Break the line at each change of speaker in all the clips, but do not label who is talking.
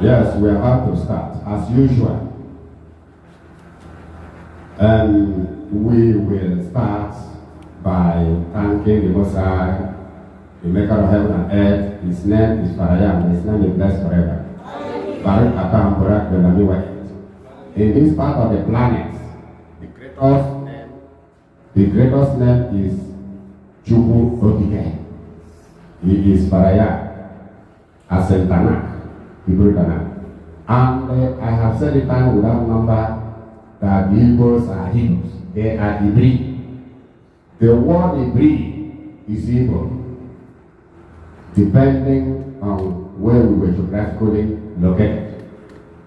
Yes, we are about to start, as usual. We will start by thanking the Most High, the maker of heaven and earth. His name is Farayam, his name is blessed forever. Baruch Atam Barak Benamiwah. In this part of the planet, the greatest name is Chukwu Okike. He is Farayam, Asentana. And I have said it time without number that the Igbos are Hebrews. They are Ibri. The word Ibri is Igbo, depending on where we were geographically located.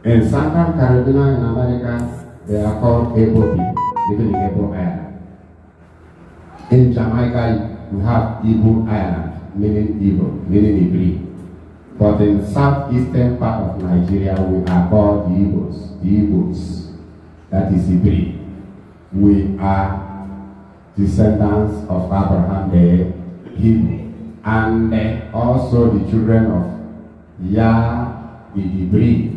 In Southern Carolina in America, they are called Igbo people, living in Igbo Island. In Jamaica, we have Igbo Island, meaning Igbo, meaning Ibri. But in southeastern part of Nigeria, we are called the Igbos. That is Ibri. We are descendants of Abraham the Hebrew, and also the children of Yah the Ibri.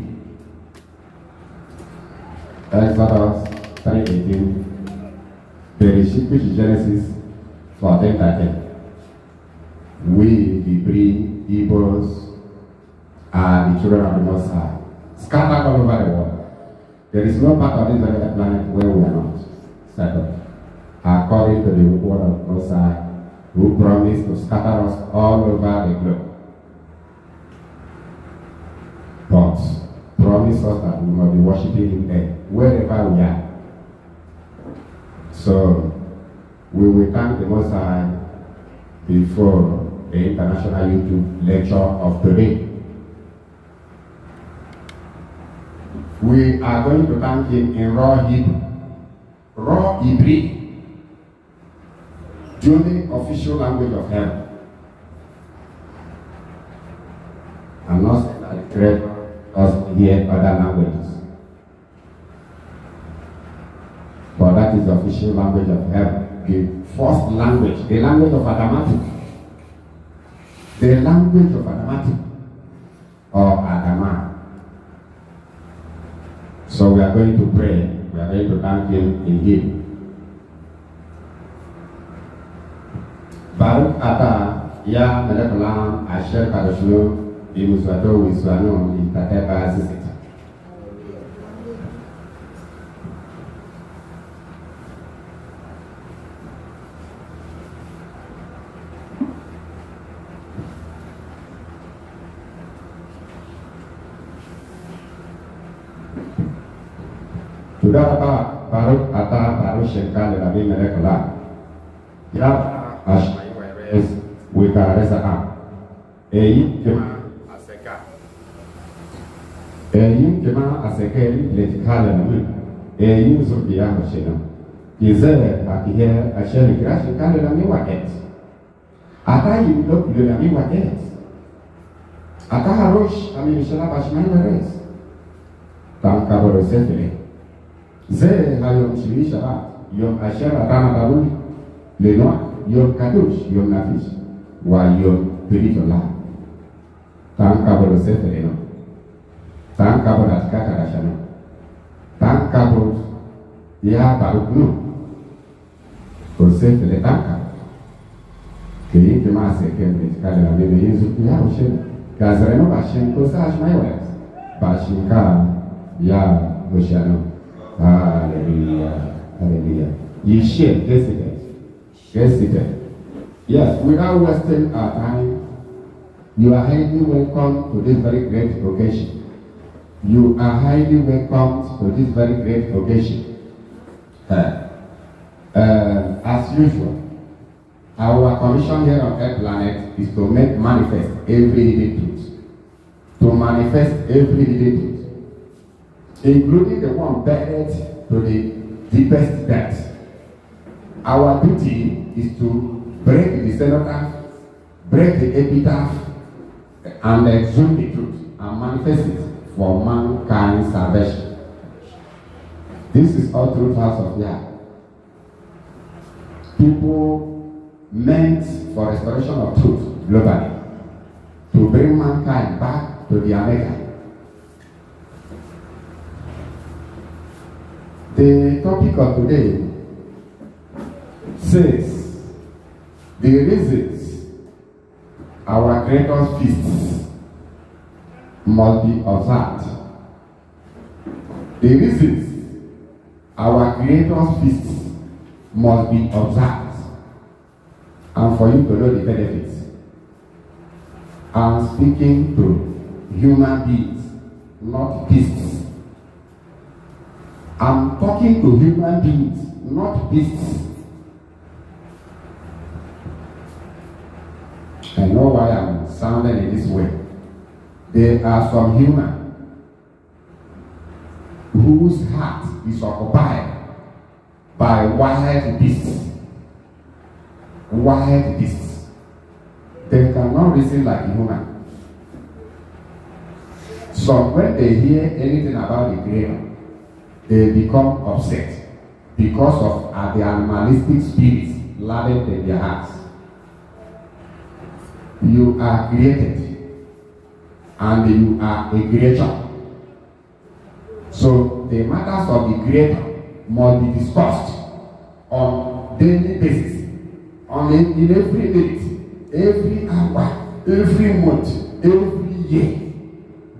Exodus 3:18, Bereshit, which is Genesis 14:13. We, the Ibri, Igbos, are the children of the Most High, scattered all over the world. There is no part of this very planet where we are not settled, according to the word of the Most High, who promised to scatter us all over the globe. But promise us that we must be worshiping Him there, wherever we are. So we will thank the Most High before the International YouTube Lecture of today. We are going to thank Him in raw Hebrew, raw Ibri, the only official language of heaven. I'm not saying that it creates us hear other languages, but that is the official language of heaven, the first language, the language of Adamatic, the language of Adamatic, or Adama. So we are going to pray. We are going to thank Him in Hebrew. Baruch Ata Ya Melech Olam Asher Kadoshnu B'Mitzvoto U'Yisranu Yitateh Ba'aziz. Sudah Baruch Ata Baruch Shekal Rabbi Melech Olam Ya Ashmai Weres Wikaresa Am Eyi Kema Aseke Letikale Nami Eyi Zubia Hoshena Kize Akihe Asher Grashi Kale Nami Waket Ata Yimlok Nami Waket Ata Harosh Ami Mishela Ashmai Weres Tanka Borosefele Ze Hayom Shiri Shabbat, Yom Asher Adana Daruli, Lenoa, Yom Kadosh, Yom Nafish, Wa Yom Piritola. Tankaboro Sefereno, Tankaboro Atkakadashano, Tankaboro Ya Barukno, Osefele Tanka, Keyin Kemase Kemre, Kadela Bebe Yezu Yahushen, Gazreno Bashin, Kosash Maiwes, Bashinka, Ya Oshano. Hallelujah. Hallelujah. You share, get seated. Yes, without wasting our time, you are highly welcome to this very great occasion. You are highly welcome to this very great occasion. As usual, our commission here on Earth Planet is to make manifest every hidden truth. To manifest every hidden truth, including the one buried to the deepest depths. Our duty is to break the cenotaph, break the epitaph, and exhume the truth and manifest it for mankind's salvation. This is all through the house of Yah. People meant for restoration of truth globally, to bring mankind back to their maker, The topic of today says the reasons our Creator's feasts must be observed. The reasons our Creator's feasts must be observed, and for you to know the benefits. I'm speaking to human beings, not beasts. I'm talking to human beings, not beasts. I know why I'm sounding in this way. There are some humans whose heart is occupied by wild beasts. Wild beasts. They cannot reason like a human. So when they hear anything about the Creator, they become upset because of the animalistic spirits latent in their hearts. You are created and you are a creature. So the matters of the Creator must be discussed on daily basis, in every minute, every hour, every month, every year.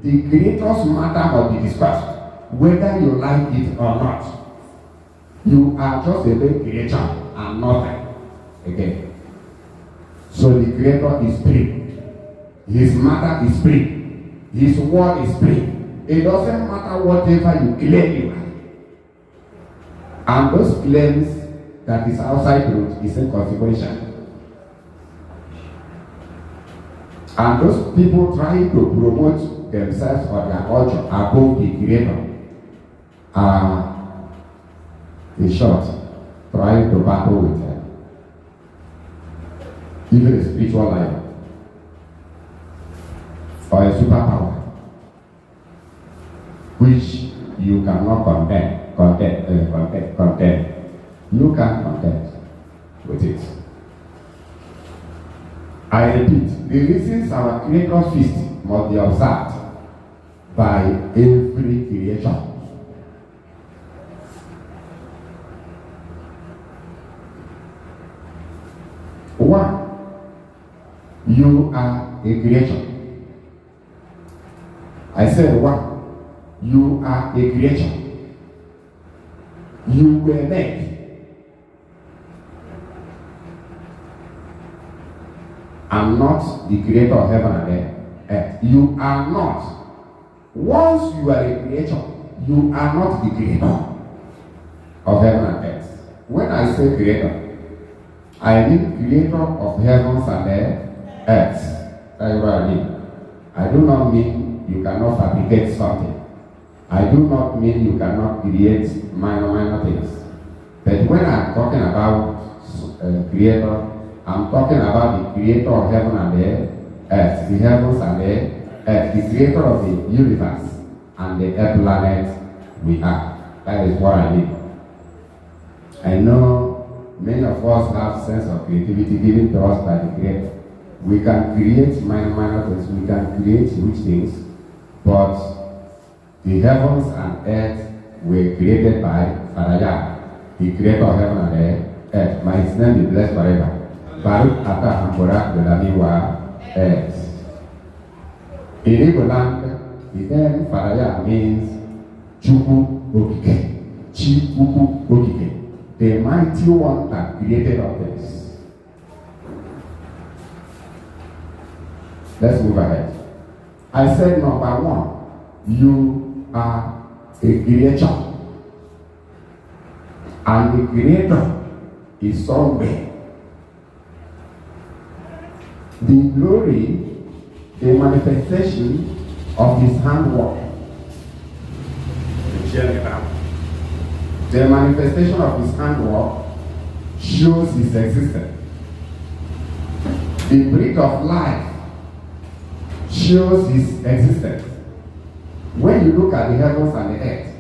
The Creator's matter must be discussed, whether you like it or not. You are just a big creature and nothing again. So the Creator is free. His matter is free. His word is free. It doesn't matter whatever you claim you are. And those claims that is outside truth is inconsequential. And those people trying to promote themselves or their culture above the Creator are, in short, trying to battle with them. Even a spiritual life or a superpower, which you cannot contend. You can't contend with it. I repeat, the reasons our Creator's feast must be observed by every creature. One, you are a creature. I said one, you are a creature. You were made. I'm not the creator of heaven and earth. You are not. Once you are a creature, you are not the creator of heaven and earth. When I say creator, I mean creator of heavens and earth. That's what I mean. I do not mean you cannot fabricate something. I do not mean you cannot create minor things. But when I'm talking about creator, I'm talking about the creator of heaven and the earth, the heavens and the earth, the creator of the universe and the earth planet we are. That is what I mean. I know many of us have sense of creativity given to us by the Creator. We can create minor things, we can create huge things, but the heavens and earth were created by Farayah, the creator of heaven and earth. May his name be blessed forever. Baruch Ata Hamporak Belamiwa earth. In Igbo land, the name Farayah means Chukwu Okike, Chukwu Okike, the mighty one that created all things. Let's move ahead. I said number one, you are a creature. And the Creator is somewhere. The glory, the manifestation of his handwork. The manifestation of his handwork shows his existence. The breath of life shows his existence. When you look at the heavens and the earth,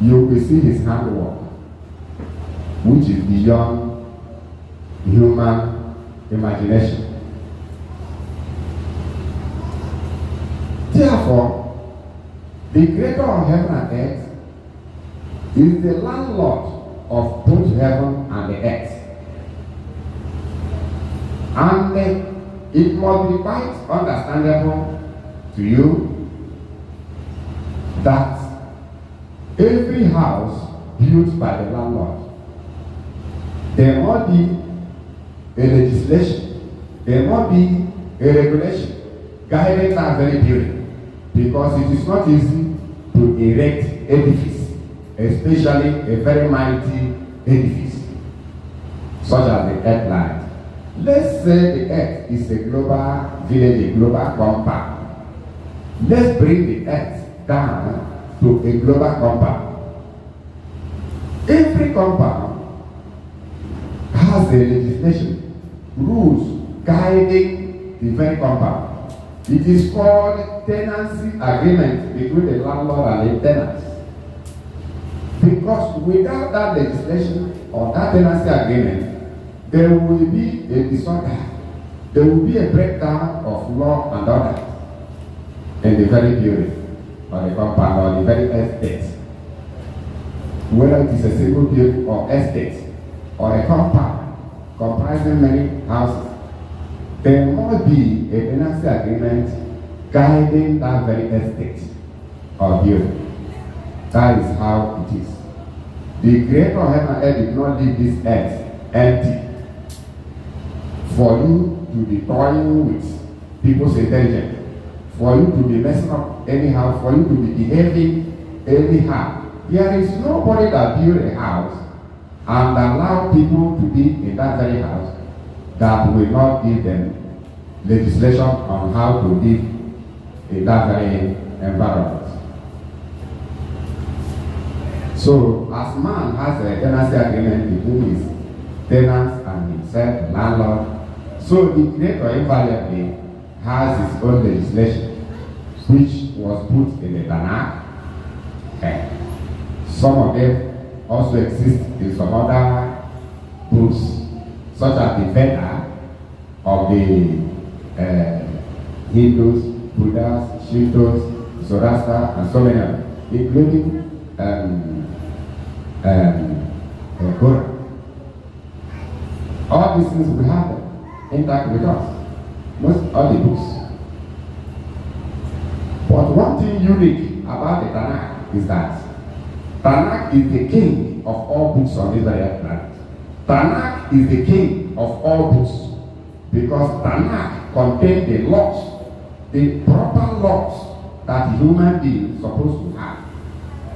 you will see his handwork, which is beyond human imagination. Therefore, the creator of heaven and earth is the landlord of both heaven and the earth. And it must be quite understandable to you that every house built by the landlord, there must be a legislation, there must be a regulation guiding that very building, because it is not easy to erect edifice, especially a very mighty edifice, such as the earth line. Let's say the earth is a global village, a global compound. Let's bring the earth down to a global compound. Every compound has a legislation, rules guiding the very compound. It is called tenancy agreement between the landlord and the tenants. Because without that legislation or that tenancy agreement, there will be a disorder. There will be a breakdown of law and order in the very building, or the compound, or the very estate. Whether it is a single building or estate, or a compound comprising many houses, there must be a tenancy agreement guiding that very estate or building. That is how it is. The Creator of heaven and earth did not leave this earth empty for you to be toying with people's intelligence, for you to be messing up anyhow, for you to be behaving anyhow. There is nobody that build a house and allow people to be in that very house that will not give them legislation on how to live in that very environment. So, as man has a tenancy agreement between his tenants and himself, the landlord, so the Creator invariably has his own legislation, which was put in the Tanakh. Some of them also exist in some other books, such as the Veda of the Hindus, Buddhas, Shintos, Zoroaster, and so many others, including Quran. All these things we have them intact with us, most all the books. But one thing unique about the Tanakh is that Tanakh is the king of all books on this very planet. Tanakh is the king of all books because Tanakh contains the laws, the proper laws that human beings are supposed to have.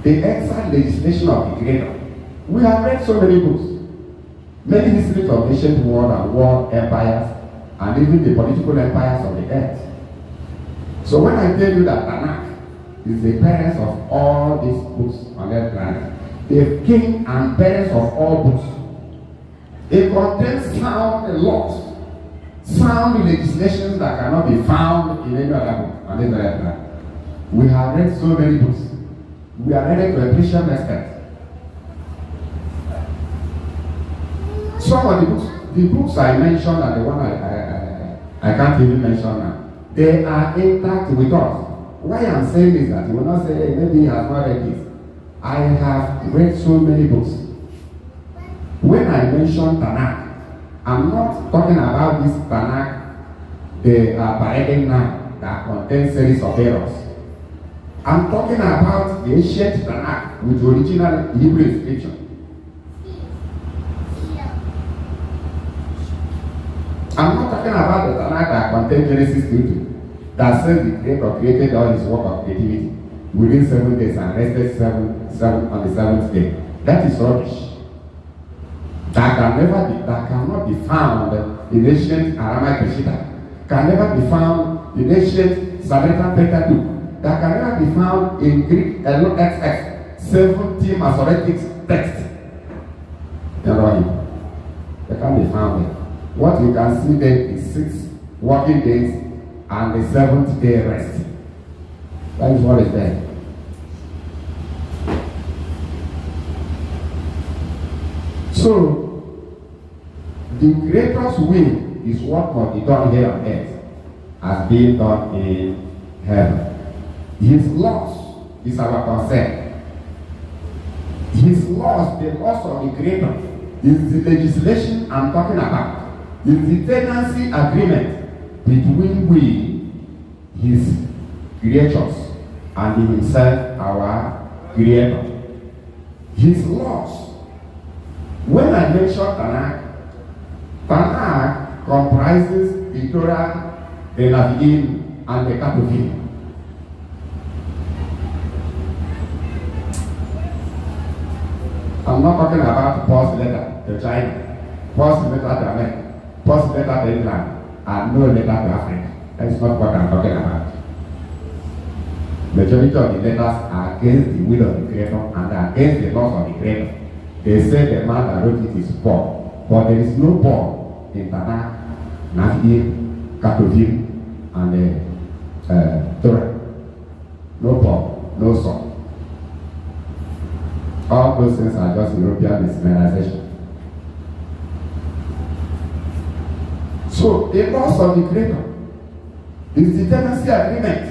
The exact legislation of the Creator. We have read so many books, many histories of ancient world and world empires, and even the political empires of the earth. So when I tell you that Tanakh is the parents of all these books on that planet, the king and parents of all books, it contains sound laws, sound legislations that cannot be found in any other book on this planet. We have read so many books. We are ready to appreciate respect. Some of the books I mentioned and the one I can't even mention now, they are intact with us. Why I'm saying is that you will not say, hey, maybe he has not read this. I have read so many books. When I mention Tanakh, I'm not talking about this Tanakh, the parading now that contains series of errors. I'm talking about the ancient Tanakh with the original Hebrew inscription. I'm not talking about the Tanakh that contains Genesis 2, that says the Creator created all his work of creativity within 7 days and rested seven on the seventh day. That is rubbish. That cannot be found in ancient Aramaic Peshitta, can never be found in ancient Samaritan Pentateuch, that can never be found in Greek LXX, 70 Masoretic text. They can't be found there. What you can see there is 6 working days and the 7th day rest. That is what is there. So, the Creator's will is what must be done here on earth as being done in heaven. His laws is our concern. His laws, the laws of the Creator, is the legislation I'm talking about. Is the tenancy agreement between we, His creatures, and Himself, our Creator. His laws. When I mention Tanakh comprises the Torah, the Nevi'im, and the Ketuvim. I'm not talking about Paul's letter to China, Paul's letter to America, Paul's letter to England, and no letter to Africa. That's not what I'm talking about. Majority of the letters are against the will of the Creator and against the laws of the Creator. They say the man that wrote it is Paul, but there is no Paul in Tanakh, Nevi'im, Ketuvim, and Torah. No Paul, no Saul. All those things are just European civilization. So the laws of the Creator is the tenancy agreement,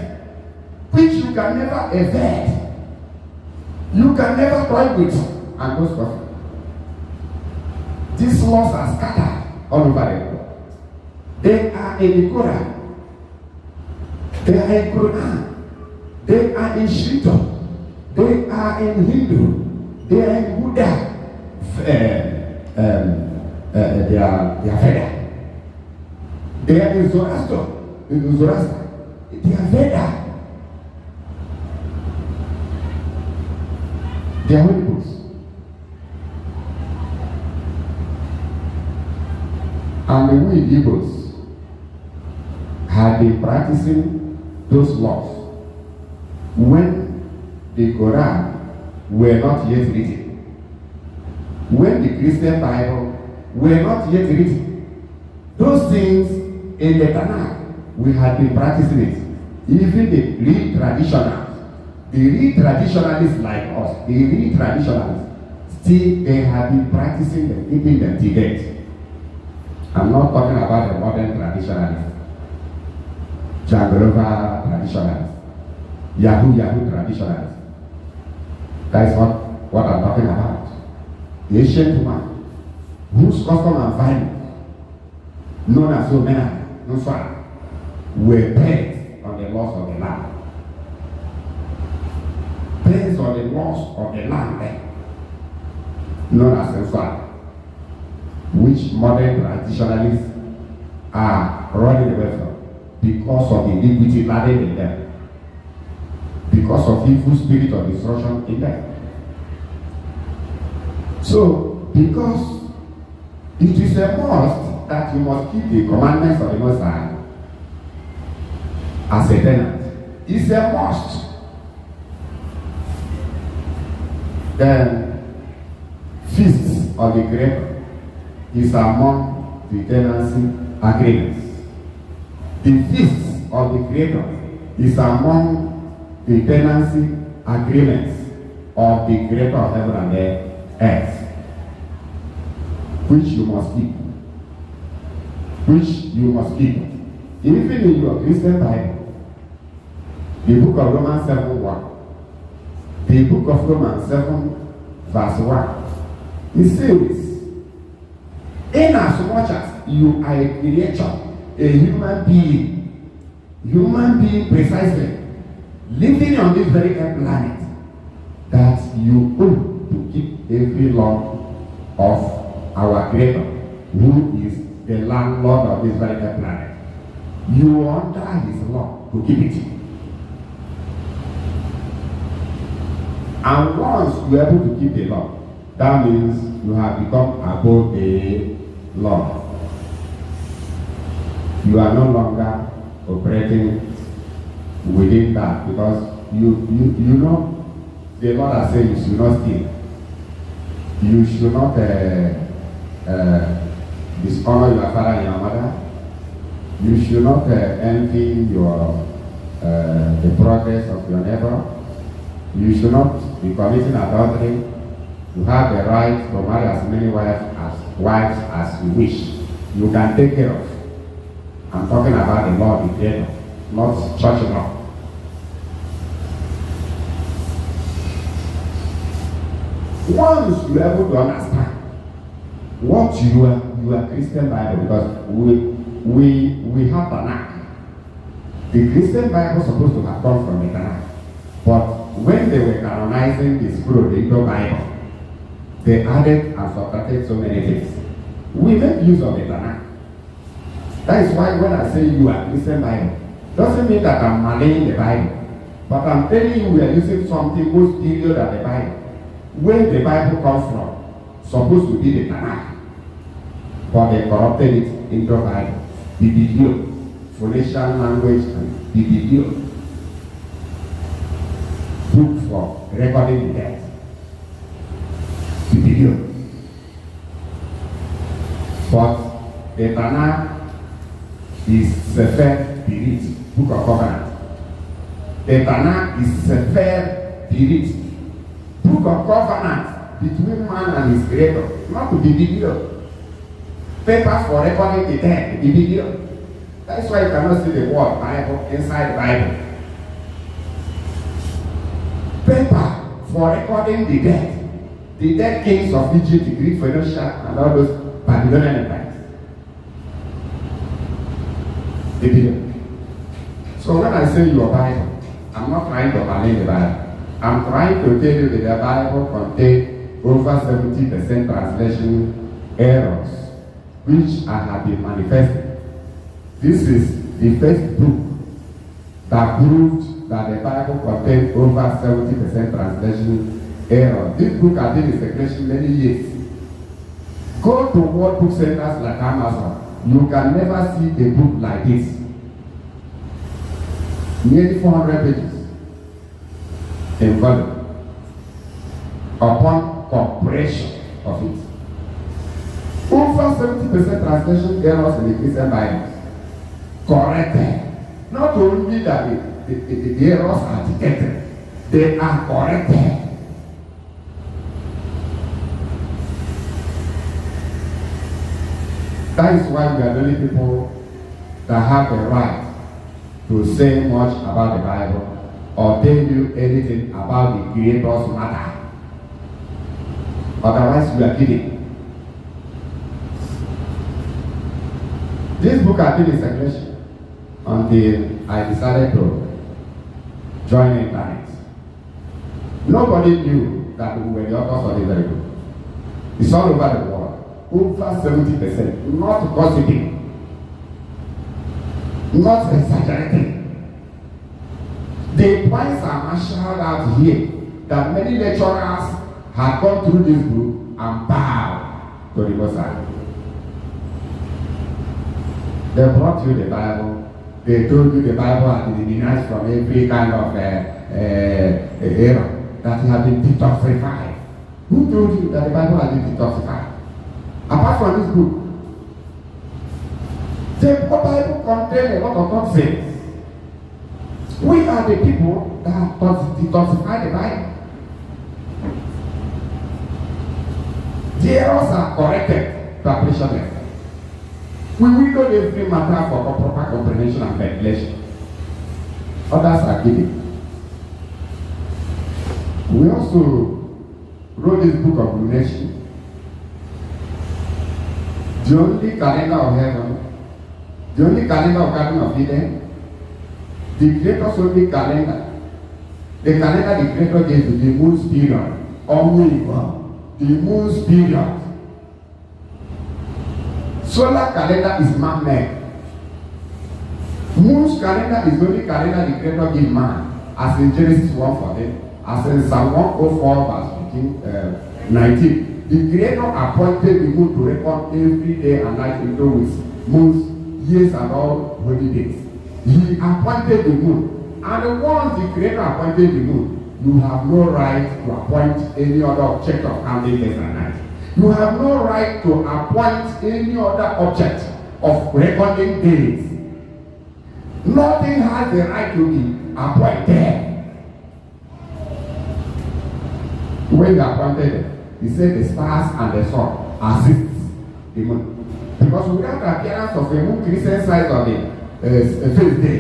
which you can never evade. You can never toy with and go stuff. These laws are scattered all over the world. They are in the Quran. They are in Quran. They are in Shito. They are in Hindu. They are in Buddha. They are Veda. They are in Zoroaster. They are Veda. They are holy books. And we Hebrews had been practicing those laws when the Quran were not yet written. When the Christian Bible were not yet written. Those things in the Tanakh, we had been practicing it. Even the real traditionalists like us, the real traditionalists, still they have been practicing them, keeping them to date. I'm not talking about the modern traditionalists, Jangrova traditionalists, Yahoo traditionalists. That is what I'm talking about. The ancient woman, whose custom and value, known as Omena, Nusra, were based on the laws of the land. Based on the laws of the land, known as Nusra, which modern traditionalists are running away from because of the iniquity laden in them. Because of evil spirit of destruction in them. So, because it is a must that you must keep the commandments of the Most High as a tenant. It's a must. Then, feasts of the Creator is among the tenancy agreements. The feasts of the Creator is among the tenancy agreements of the Creator of heaven and earth, which you must keep. Even in your Christian Bible, the book of Romans 7:1, the book of Romans 7 verse 1, it says, inasmuch as you are a creature, a human being precisely, living on this very planet, that you owe to keep every law of our Creator, who is the landlord of this very planet. You are under His law to keep it. And once you are able to keep the law, that means you have become above the law. You are no longer operating within that, because you know the Lord has said you should not steal. You should not dishonor your father and your mother. You should not envy the progress of your neighbor. You should not be committing adultery. You have the right to marry as many wives as you wish. You can take care of. I'm talking about the law of the Creator, not church law. Once you are able to understand what you are Christian Bible, because we have Tanakh. The Christian Bible is supposed to have come from the Tanakh. But when they were canonizing the scroll, the Hebrew Bible, they added and subtracted so many things. We make use of the Tanakh. That is why when I say you are Christian Bible, doesn't mean that I'm malaying the Bible. But I'm telling you we are using something posterior than the Bible. Where the Bible comes from, supposed to be the Tanakh. But they corrupted it into the Bible. The video, Phoenician language, and the video. Book for recording the dead. The video. But the Tanakh is Sefer Pirit, Book of Covenant. The Tanakh is Sefer Pirit, Book of Covenant between man and his creator, not to be video. Papers for recording the dead, the video. That's why you cannot see the word Bible inside the Bible. Paper for recording the dead kings of Egypt, the Greek, Phoenicia, and all those Babylonian empires. The video. So when I say your Bible, I'm not trying to malign the Bible. I'm trying to tell you that the Bible contains over 70% translation errors, which I have been manifesting. This is the first book that proved that the Bible contains over 70% translation errors. This book has been in circulation many years. Go to World Book Centers like Amazon. You can never see a book like this. Nearly 400 pages in volume upon compression of it. Over 70% translation errors in the Christian Bible. Corrected. Not only that the errors are detected, they are corrected. That is why we are the only people that have the right to say much about the Bible or tell you anything about the Creator's matter. Otherwise, we are kidding. This book has been in circulation until I decided to join the internet. Nobody knew that we were the authors of the very book. It's all over the world. Over 70%. Not gossiping. Not exaggerating. The points are marshaled out here that many lecturers have gone through this book and bowed to the Messiah. They brought you the Bible. They told you the Bible had been denounced from every kind of error, that it had been detoxified. Who told you that the Bible had been detoxified? Apart from this book, the Bible contains a lot of toxins. We are the people that detoxify the Bible. The errors are corrected to appreciation. We will know every matter for proper comprehension and ventilation. Others are giving. We also wrote this book of Lumination. The only calendar of heaven, the only calendar of Garden of Eden, the Creator's only calendar, the calendar the Creator gave to the moon's period, only the moon's period. Solar calendar is man-made. Moon's calendar is the only calendar the Creator gave man, as in Genesis 1:14, as in Psalm 104 verse 19. The Creator appointed the moon to record every day and night into weeks, months, years, and all holy days. He appointed the moon. And once the Creator appointed the moon, you have no right to appoint any other object of counting days and nights. You have no right to appoint any other object of recording days. Nothing has the right to be appointed. When they appointed them, he said the stars and the sun assist the moon. Because without the appearance of a moon crescent size on the first day,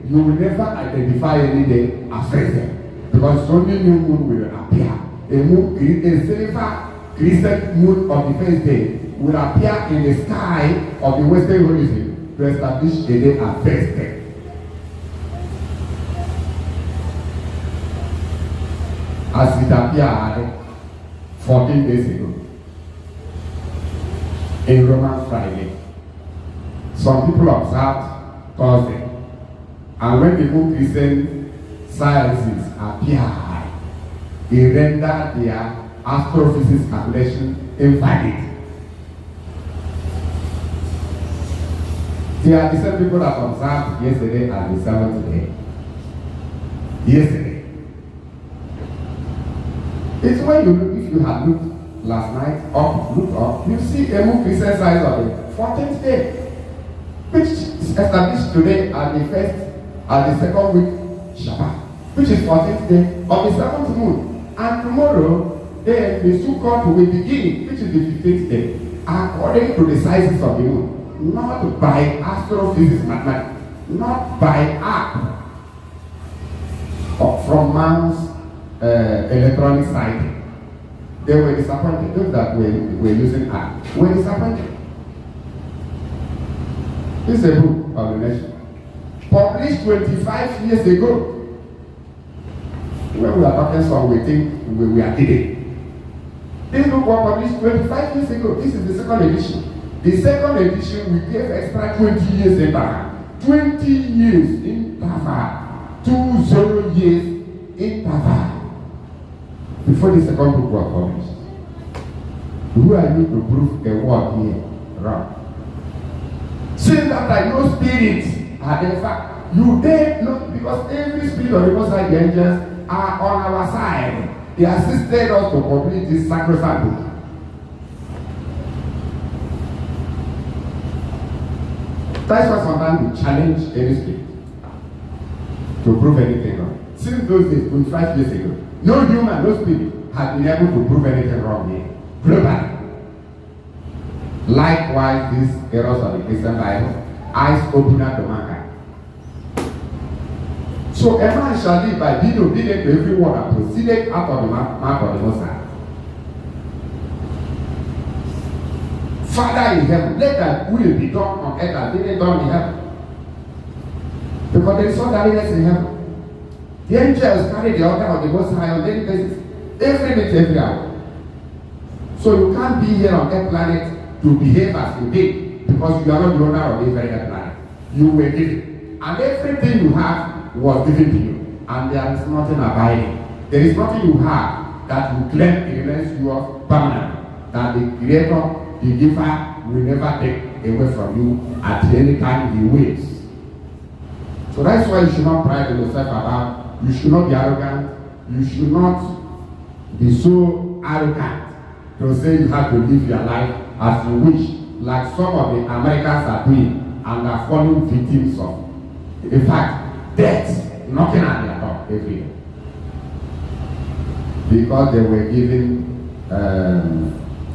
you will never identify any day as first day. Because only new moon will appear a silver crescent moon of the first day will appear in the sky of the western horizon to establish a day as first day. As it appeared 14 days ago in Roman Friday. Some people observed Thursday, and when the moon crescent sciences appeared, they rendered their astrophysics calculation invalid. They are the same people that observed yesterday as the seventh day. Yesterday. It's when you look, if you had looked last night, look up, you see a moon crescent size of the 14th day, which is established today at the second week Shabbat, which is 14th day of the seventh moon. And tomorrow, then the Sukkot will begin, which is the 15th day, according to the sizes of the moon, not by astrophysics mathematics, not by app, or from man's electronic sighting. They were disappointed. Those that were using app were disappointed. This is a book of the nation, published 25 years ago. When we are talking some, we think we are kidding. This book was published 25 years ago. This is the second edition. The second edition, we gave extra 20 years interval. 20 years interval. 20 years interval. Before the second book was published. Who are you to prove a word here wrong? Saying that I know spirits are in fact, you dare not, because every spirit of the Most High, the angels are on our side. They assisted us to complete this sacrosanct book. That's why sometimes we challenge any spirit to prove anything wrong. Since those days, 25 years ago, no human, no spirit has been able to prove anything wrong here. Globally. Likewise, these errors of the Christian Bible, eyes opener to mankind. So a man shall live by being obedient to every word that proceeded out of the mouth of the Most High. Father in heaven, let thy will be done on earth as it is done in heaven. Because there is no darkness in heaven. The angels carry the order of the Most High on daily basis, every minute, every hour. So you can't be here on earth planet to behave as you did, because you are not the owner of this very earth planet. You were given, and everything you have was given to you, and there is nothing abiding. There is nothing you have that you claim remains yours permanently. That the Creator, the Giver, will never take away from you at any time He wills. So that's why you should not pride yourself about. You should not be arrogant. You should not be so arrogant to say you have to live your life as you wish, like some of the Americans are doing and are falling victims of. In fact, death knocking at their door every day. Because they were given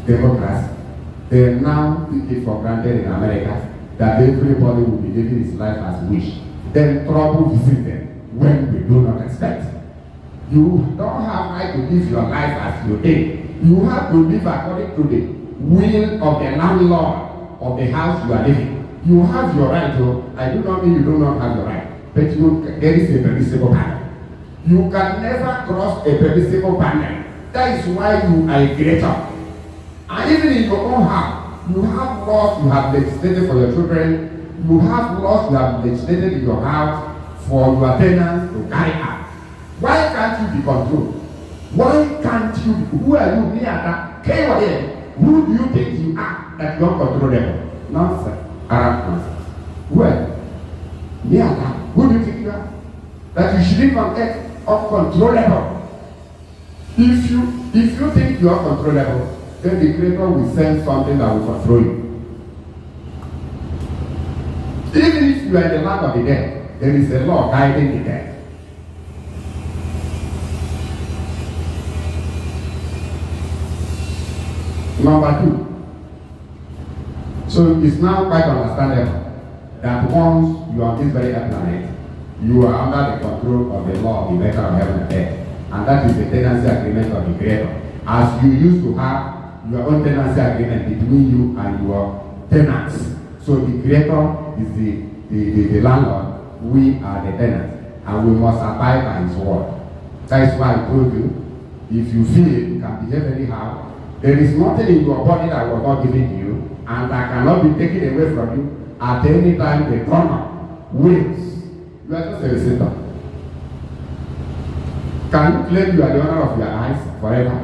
democracy. They now take it for granted in America that everybody will be living his life as he wish. Then trouble visits them when we do not expect. You don't have right to live your life as you think. You have to live according to the will of the landlord of the house you are living. You have your right to, I do not mean you do not have your right, but there is a permissible panel. You can never cross a permissible panel. That is why you are a creator. And even in your own house, you have laws you have legislated for your children. You have laws you have legislated in your house for your tenants to carry out. Why can't you be controlled? Why can't you? Who are you? Me who do you think you are that you don't control them? Nonsense. Arab nonsense. Who are you? Me who do you think you are? That you should live on earth uncontrollable. If you think you are controllable, then the Creator will send something that will control you. Even if you are in the land of the dead, there is a law guiding the dead. Number two, so it's now quite understandable that once you are on this very planet, you are under the control of the law of the maker of heaven and earth. and that is the tenancy agreement of the Creator. As you used to have your own tenancy agreement between you and your tenants. So the Creator is the landlord, we are the tenants, and we must abide by His word. That is why I told you, if you feel you can behave anyhow, there is nothing in your body that was not given to you, and that cannot be taken away from you at any time the governor wills. You are just a receiver. Can you claim you are the owner of your eyes forever?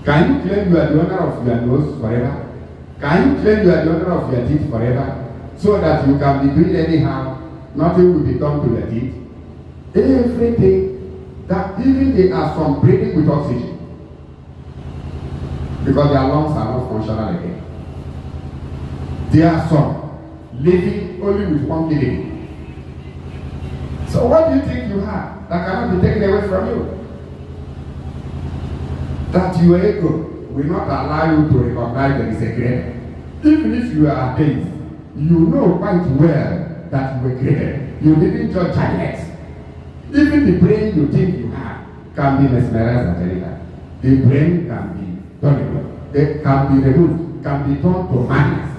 Can you claim you are the owner of your nose forever? Can you claim you are the owner of your teeth forever? So that you can be doing anyhow, nothing will be done to your teeth. Everything that even they are some breathing with oxygen, because their lungs are not functional again. There are some living only with one kidney. So what do you think you have that cannot be taken away from you? That your ego will not allow you to recognize there is a creator. Even if you are atheist, you know quite well that you were created. You didn't just giants. Even the brain you think you have can be mesmerized at any time. The brain can be done, it can be removed, can be turned to madness.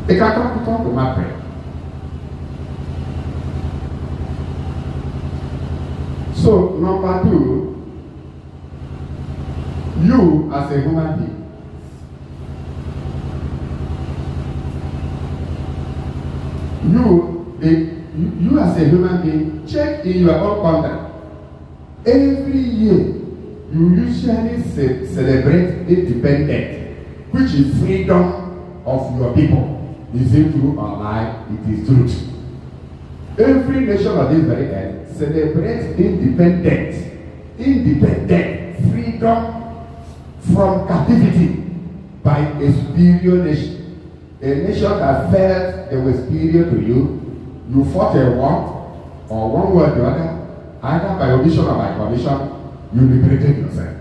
It can be turned to madness. So, number two, you as a human being, you as a human being, check in your own conduct. Every year, you usually celebrate independence, which is freedom of your people. Is it true or lie? It is truth. Every nation of this very earth celebrates independence, freedom from captivity by a superior nation. A nation that felt they were superior to you, you fought a war, or one way or the other, either by audition or by commission, you liberated yourself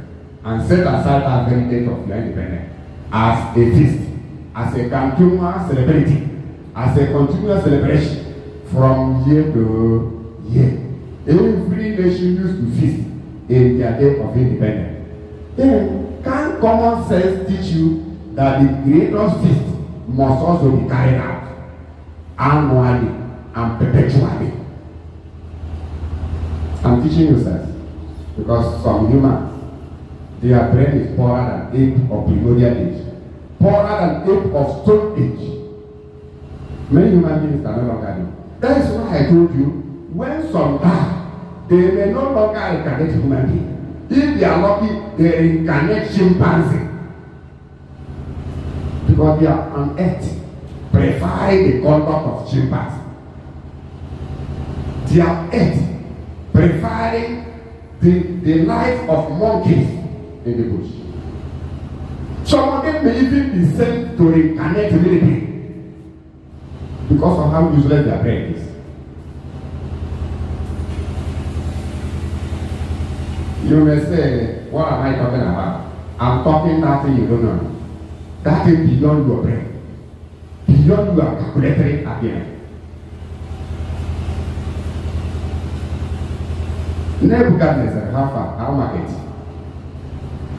and set aside that very date of your independence as a feast, as a continuous celebrity, as a continuous celebration from year to year. Every nation used to feast in their day of independence. Then, can common sense teach you that the Creator's feast must also be carried out annually and perpetually? I'm teaching you, sir, because some humans, their brain is poorer than ape of primordial age, poorer than ape of stone age. Many human beings are no longer there. That is why I told you, when some die, they may no longer incarnate human beings. If they are lucky, they incarnate chimpanzee. Because they are on earth, preferring the conduct of chimpanzee. They are on earth, preferring the life of monkeys in the bush. Some of them may even be sent to reincarnate millipede because of how useless their brain is. You may say, what am I talking about? I'm talking that thing you don't know. That is beyond your brain, beyond your calculatory again. Nebuchadnezzar, how far? How market?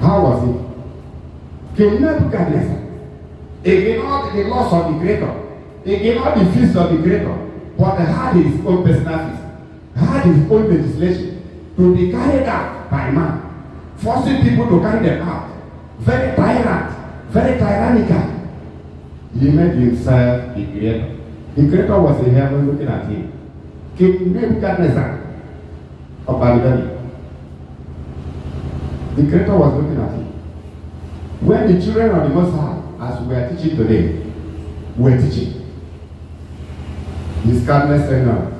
How was it? King Nebuchadnezzar, again all the laws of the Creator, again all the feasts of the Creator, but had his own personal feast, had his own legislation to be carried out by man, forcing people to carry them out. Very tyrant, very tyrannical. He made himself the Creator. The Creator was in heaven looking at him. King Nebuchadnezzar of Babylon. The Creator was looking at him. When the children of the Most High, as we are teaching today, were teaching, his calmness said, no,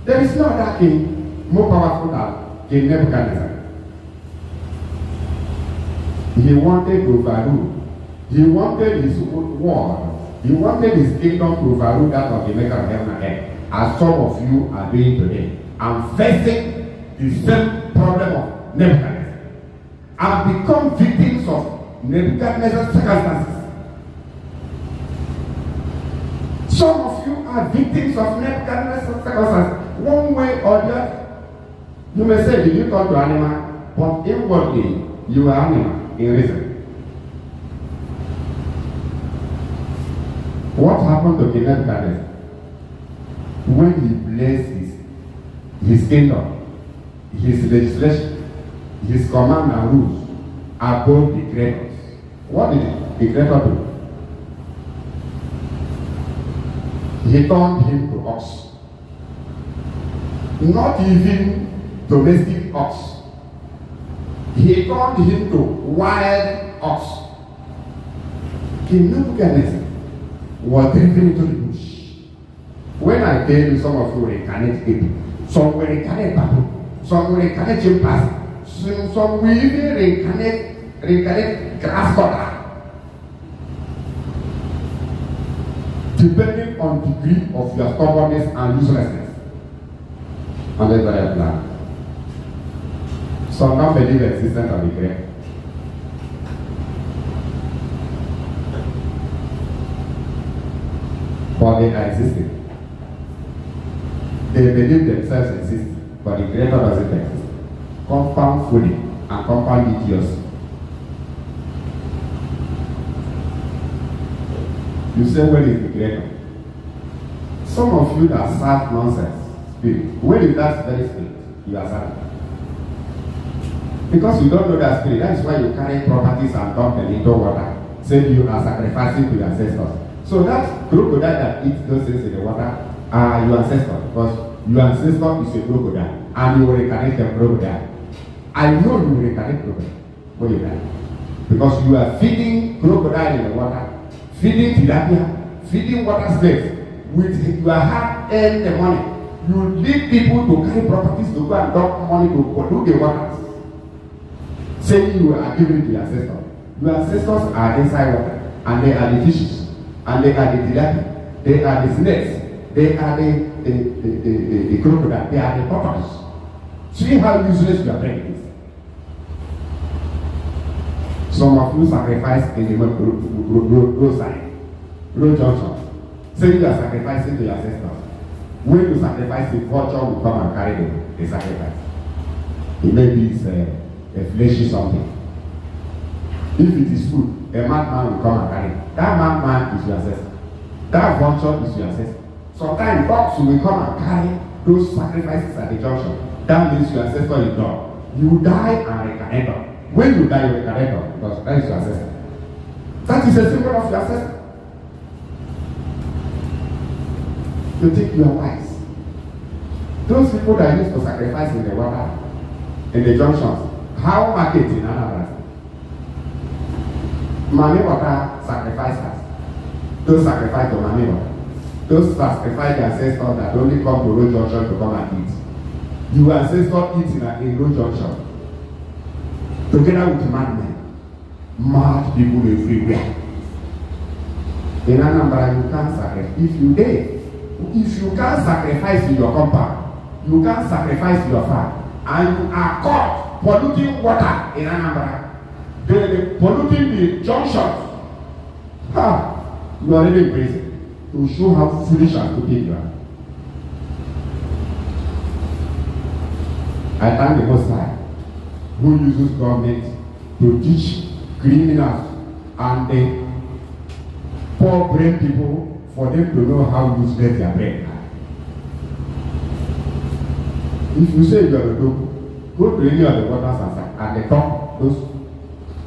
there is no other king more powerful than King Nebuchadnezzar. He wanted to overrule. He wanted his word. He wanted his kingdom to overrule that of the maker of heaven and earth, as some of you are doing today. I'm facing the same problem of Nebuchadnezzar. I've become victims of Nebuchadnezzar's circumstances. Some of you are victims of Nebuchadnezzar's circumstances. say audience, you may say, did you turn to animal? But inwardly, you are animal in reason. What happened to King Nebuchadnezzar? When he placed his kingdom, his legislation, his command and rules above the creators, what did the creator do? He turned him to ox. Not even domestic ox. He turned him to wild ox. King Nebuchadnezzar was driven into the bush. When I tell you some of you reincarnate people, some will reincarnate people, some will reincarnate chimpanzee, some will even reincarnate grasshopper. Depending on the degree of your stubbornness and uselessness. And that's what I plan. Some don't believe the existence of the grave. But they are existing. They believe themselves exist, but the creator doesn't exist. Compound fully and compound idiocy. You say, where is the creator? Some of you that serve nonsense spirit, where is that very spirit you are serving? Because you don't know that spirit, that is why you carry properties and dump them into water. Say you are sacrificing to your ancestors. So that crocodile that eats those things in the water are your ancestors, because your ancestor is a crocodile and you will reincarnate a crocodile. I know you will reincarnate crocodile when you die. Because you are feeding crocodile in the water, feeding tilapia, feeding water snakes with your hard-earned money. You lead people to carry properties to go and dump money to pollute the waters, saying you are giving it to your ancestors. Your ancestors are inside water, and they are the fishes, and they are the tilapia, they are the snakes, they are the crocodile, they are the tortoise. See how useless your brain is. Some of you sacrifice in the roadside, road junction. Say you are sacrificing to your ancestors. When you sacrifice, the vulture will come and carry the sacrifice. It may be a fleshy something. If it is food, a madman will come and carry it. That madman is your ancestor. That vulture is your ancestor. Sometimes dogs will come and carry those sacrifices at the junction. That means your ancestor is done. You die and reincarnate. When you die, you reincarnate, because that is your ancestor. That is a symbol of your ancestor. You think you are wise. Those people that used to sacrifice in the water, in the junctions, how market in Anambra? Mami water sacrificers. Those sacrifice to Mami water. Those sacrifice the ancestors that only come to road junction to come and eat. Your ancestor eat in a road junction. Together with madmen. Mad people everywhere. In Anambra, you can't sacrifice. If you can't sacrifice in your compound, you can't sacrifice your farm, and you are caught polluting water in Anambra, polluting the junctions, you are really in prison to show how foolish and stupid you are. I thank the Most High who uses government to teach criminals and the poor brain people for them to know how to useless their brain. If you say you are a dog, go to any of the waters and the top, those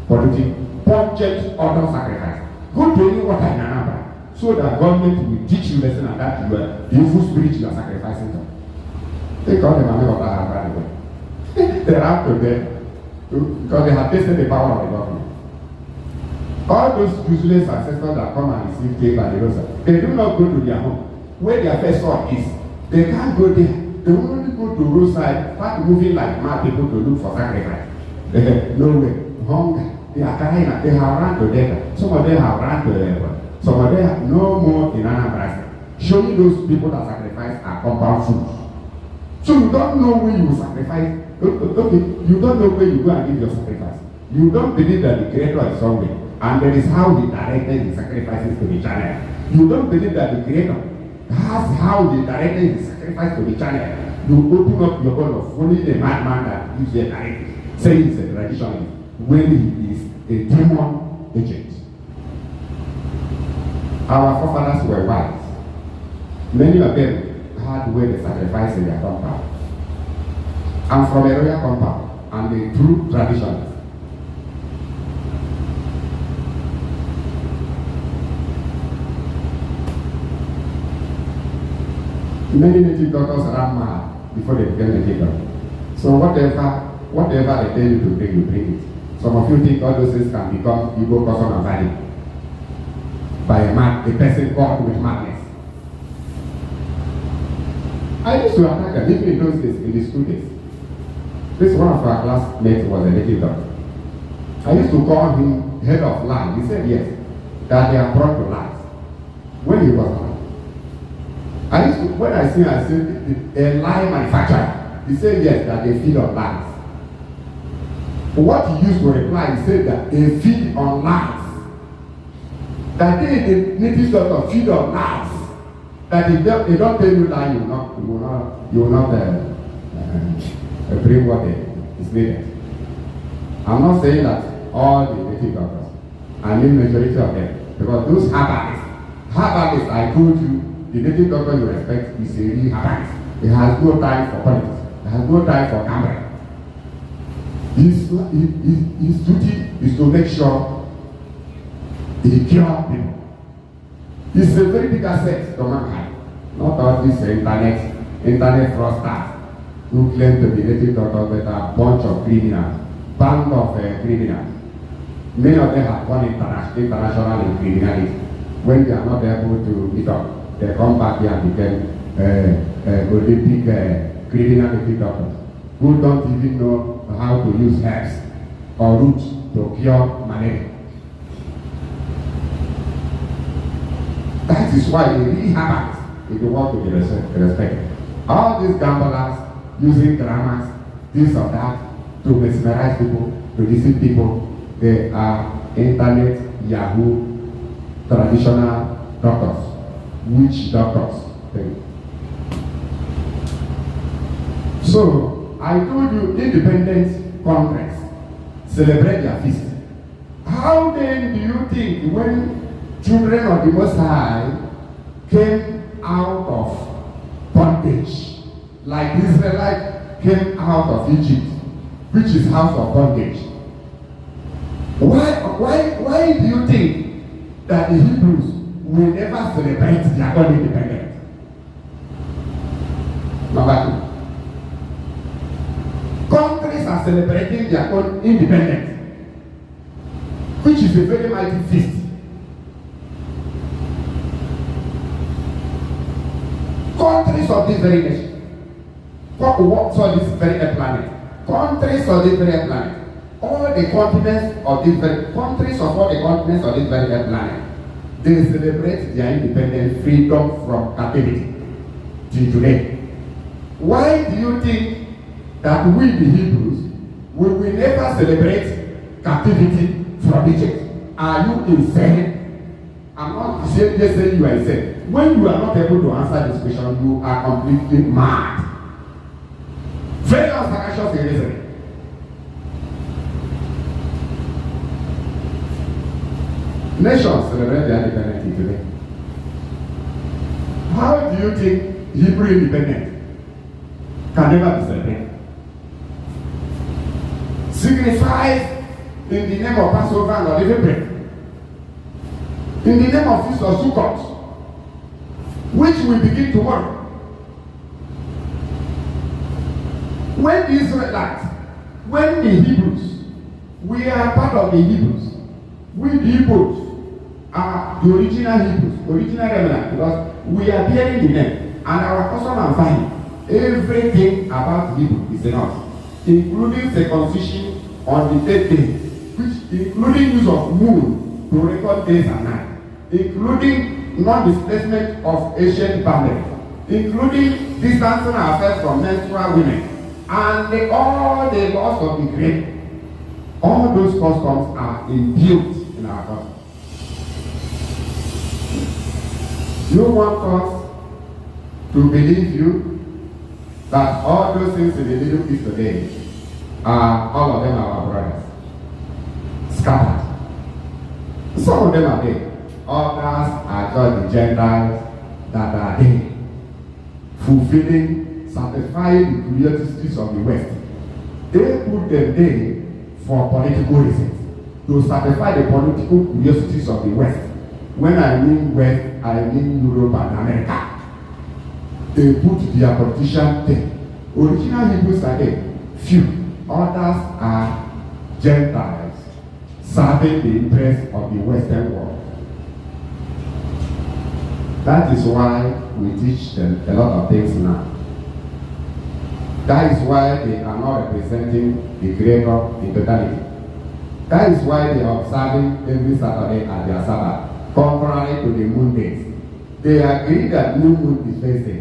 polluting, pungent organ sacrifice. Go to any water in Anambra, so that government will teach you lesson and that you are the evil spirit you are sacrificing to. Take all the money of that by the way. They are out to them because they have tasted the power of the government. All those useless ancestors that come and receive cake by the roadside, they do not go to their home. Where their first son is, they can't go there. They only go to roadside, start moving like mad people to look for sacrifice. No way. Hunger. They are crying. They have run to death. Some of them have run to heaven. Some of them have no more in Anambra. Showing those people that sacrifice are compound fools. So you don't know where you will sacrifice. Okay, you don't know where you go and give your sacrifice. You don't believe that the Creator is somewhere. And that is how he directed the sacrifices to be channeled. You don't believe that the Creator has how he directed the sacrifice to be channeled. You open up your own of only the madman that gives you a narrative, saying he's a traditionalist, when he is a demon agent. Our forefathers were wise. Many of them had where they sacrificed in their compound. I'm from a royal compound, and the true traditionalists. Many native doctors ran mad before they became native doctors. So whatever they tell you to bring, you bring it. Some of you think all those things can become Igbo custom and value by a person called with madness. I used to attack them, even in those days, in the school days. This one of our classmates was a native doctor. I used to call him head of line. He said yes, that they are brought to lies. When he was alive. I used to, when I see him, I said, a lie manufacturer. He said yes, that they feed on lies. But what he used to reply, he said that they feed on lies. That they native doctor feed on lies. That if they don't tell you that, you will not bring what is needed. I'm not saying that all the native doctors, I mean majority of them, because those herbalists, I told you, the native doctor you respect is a real herbalist. He has no time for politics. He has no time for camera. His duty is to make sure he cures people. It's a very big asset to mankind. Not all these internet fraudsters who claim to be native doctors but are a bunch of criminals, band of criminals. Many of them have gone international in criminality. When they are not able to meet up, they come back here and become Olympic criminal native doctors who don't even know how to use herbs or roots to cure malaria. That is why it really happens if you want to be respected. All these gamblers using dramas, this or that, to mesmerize people, to deceive people, they are internet, Yahoo, traditional doctors, witch doctors. So, I told you, independent Congress celebrate their feast. How then do you think when children of the Most High came out of bondage, like the Israelites came out of Egypt, which is house of bondage? Why do you think that the Hebrews will never celebrate their own independence? Number two, countries are celebrating their own independence, which is a very mighty feast. Countries of this very nation, so this very planet, countries of this very planet, all the continents of this very countries of all the continents of this very planet, they celebrate their independent freedom from captivity till today. Why do you think that we, the Hebrews, we will never celebrate captivity from Egypt? Are you insane? I'm not just saying you are insane. When you are not able to answer this question, you are completely mad. Very unsagacious in reasoning. Nations celebrate their independence today. How do you think Hebrew independence can never be celebrated? Signifies in the name of Passover and unleavened bread, in the name of Feast of Sukkot, which will begin tomorrow. When the Israelites, when the Hebrews, we are part of the Hebrews. We the Hebrews are the original Hebrews, original remnant, because we are bearing the name, and our custom and finding, everything about Hebrew is in us, including circumcision on the 3rd day, which including use of moon to record days and nights, including non-displacement of ancient boundaries, including distancing ourselves from menstrual women, and all the laws of the grave. All those customs are imbued in our custom. You want us to believe you that all those things in the Middle East today all of them are our brothers. Scattered. Some of them are there. Others are just the Gentiles that are there, fulfilling, satisfying the curiosities of the West. They put them there for political reasons, to satisfy the political curiosities of the West. When I mean West, I mean Europe and America. They put their politicians there. Original Hebrews are there, few. Others are Gentiles, serving the interests of the Western world. That is why we teach them a lot of things now. That is why they are not representing the Creator in totality. That is why they are observing every Saturday at their Sabbath, contrary to the moon days. They agree that new moon is Thursday.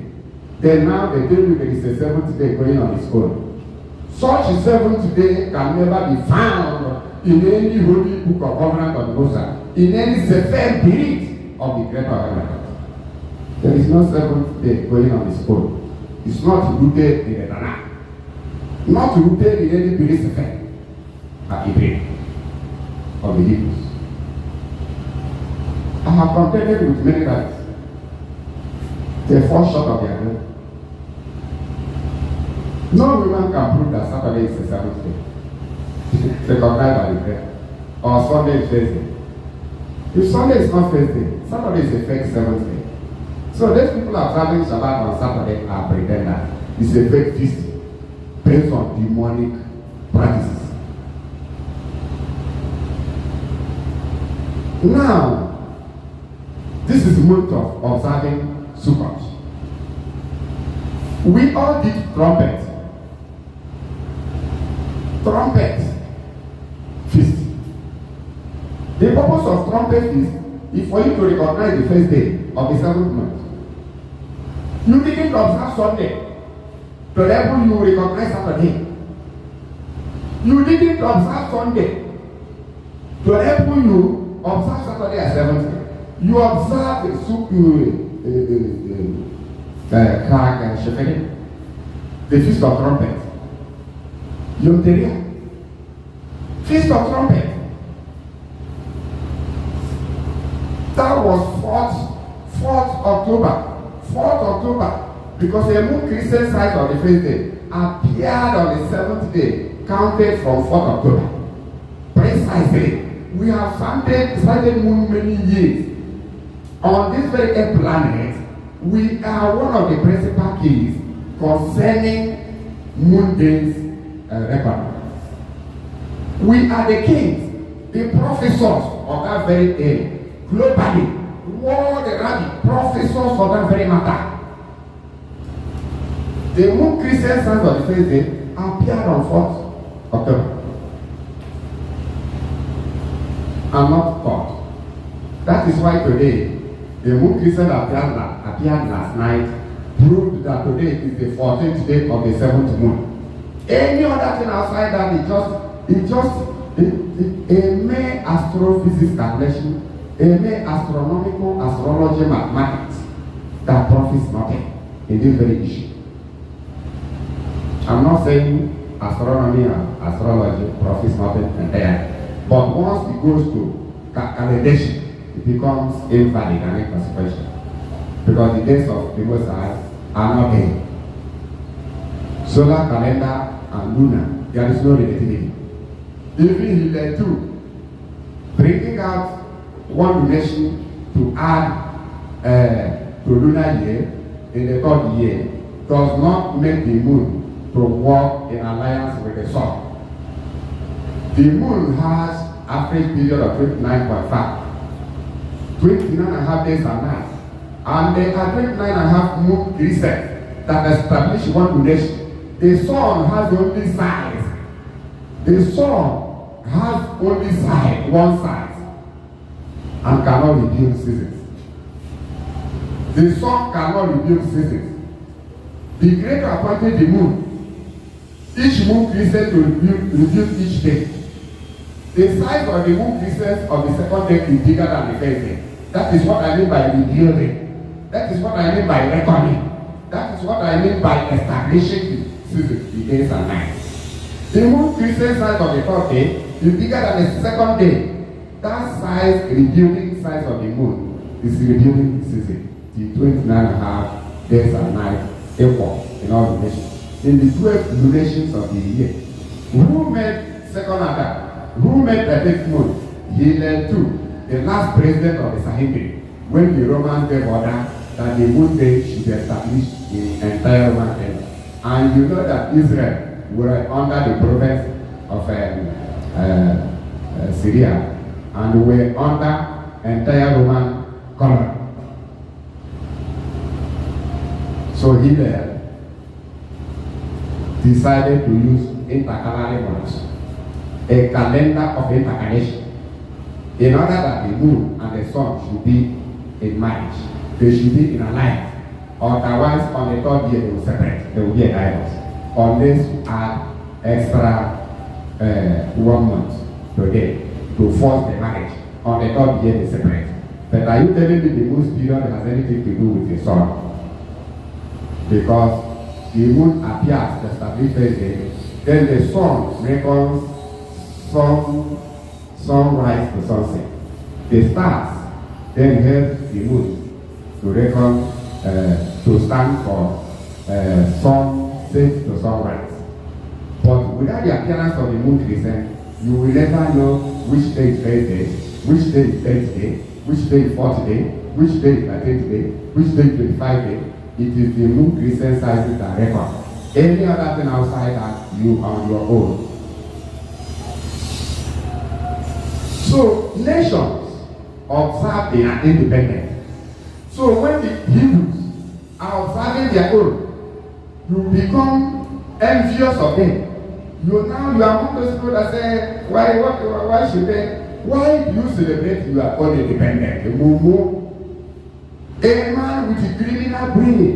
Then now they tell you there is a seventh day going on its own. Such a seventh day can never be found in any holy book of covenant of Moses, in any sefer spirit of the Creator of heaven. There is no seventh day going on its own. It's not rooted in the Tanakh, not rooted in any spirit sefer of the Hebrews. I have contended with many guys. They fall short of their goal. No woman can prove that Saturday is the seventh day. Recognized by the prayer. Or Sunday is Thursday. If Sunday is not Thursday, Saturday is a fake seventh day. So these people are traveling Shabbat on Saturday are pretenders. It's a fake feast based on demonic practices. Now, this is the month of observing Sukkot. We all did trumpet feast. The purpose of trumpet feast is for you to recognize the first day of the seventh month. You didn't observe Sunday, so therefore you recognize Saturday. You didn't observe Sunday, so therefore you observe Saturday as seventh day. You observe the feast of trumpet. Yom Teruah, feast of trumpet. That was 4th October. 4th October, because a moon Christian site of the first day appeared on the 7th day, counted from 4th October. Precisely. We have studied moon many years. On this very planet, we are one of the principal keys concerning moon days record. We are the kings, the professors of that very day, globally. World Arabic professors for that very matter. The moon Christian sons of the first day appeared on 4th October. I'm not taught. That is why today the moon Christian appeared last night, proved that today is the 14th day of the 7th moon. Any other thing outside that is just a mere astrophysics calculation, a mere astronomical astrology mathematics that profits nothing in this very issue. I'm not saying astronomy and astrology profits nothing entirely, but once it goes to calculation, it becomes invalid and inconsequential, because the days of the Most High are not there. Solar calendar and lunar, there is no relativity. Even Hitler too, bringing out one nation to add to lunar year in the 3rd year does not make the moon to work in alliance with the sun. The moon has average period of 29.5, 29.5 days and nights, and there are 29.5 moon crescents that establish one duration. The sun has only size. The sun has only side, one side, and cannot reveal seasons. The sun cannot reveal seasons. The Creator appointed the moon. Each moon crescent to reveal each day. The size of the moon crescent of the 2nd day is bigger than the 1st day. That is what I mean by revealing. That is what I mean by reckoning. That is That's what I mean by establishing the season, the days and nights. The moon crescent size of the third day is bigger than the second day. That size, rebuilding size of the moon, is rebuilding the season. The 29.5 days and nights equal in all the nations. In the 12 lunations of the year, who made second Adam? Who made the fifth moon? He led to the last president of the Sanhedrin, when the Romans gave order that the moon day should be established in the entire Roman Empire. And you know that Israel were under the province of Syria, and were under entire Roman colony. So he decided to use intercalary months, a calendar of intercalation, in order that the moon and the sun should be in marriage. They should be in alliance. Otherwise, on the third year, they will separate. There will be a divorce. Unless you add extra 1 month per day to force the marriage. On the third year, they separate. But are you telling me the moon's period has anything to do with the sun? Because the moon appears to establish first day, then the sun reckons sunrise to sunset. The stars then help the moon to reckon, to stand for sunset to sunrise. But without the appearance of the moon crescent, you will never know which day is first day, which day is 10th day, which day is 4th day, which day is 13th day, which day is 25th day. It is the moon crescent sizes that record. Any other thing outside that, you on your own. So nations observe their independence. So when the Hebrews are observing their own, you become envious of them. You are among those people that say, why should they? Why do you celebrate your own independence? A man with a criminal brain,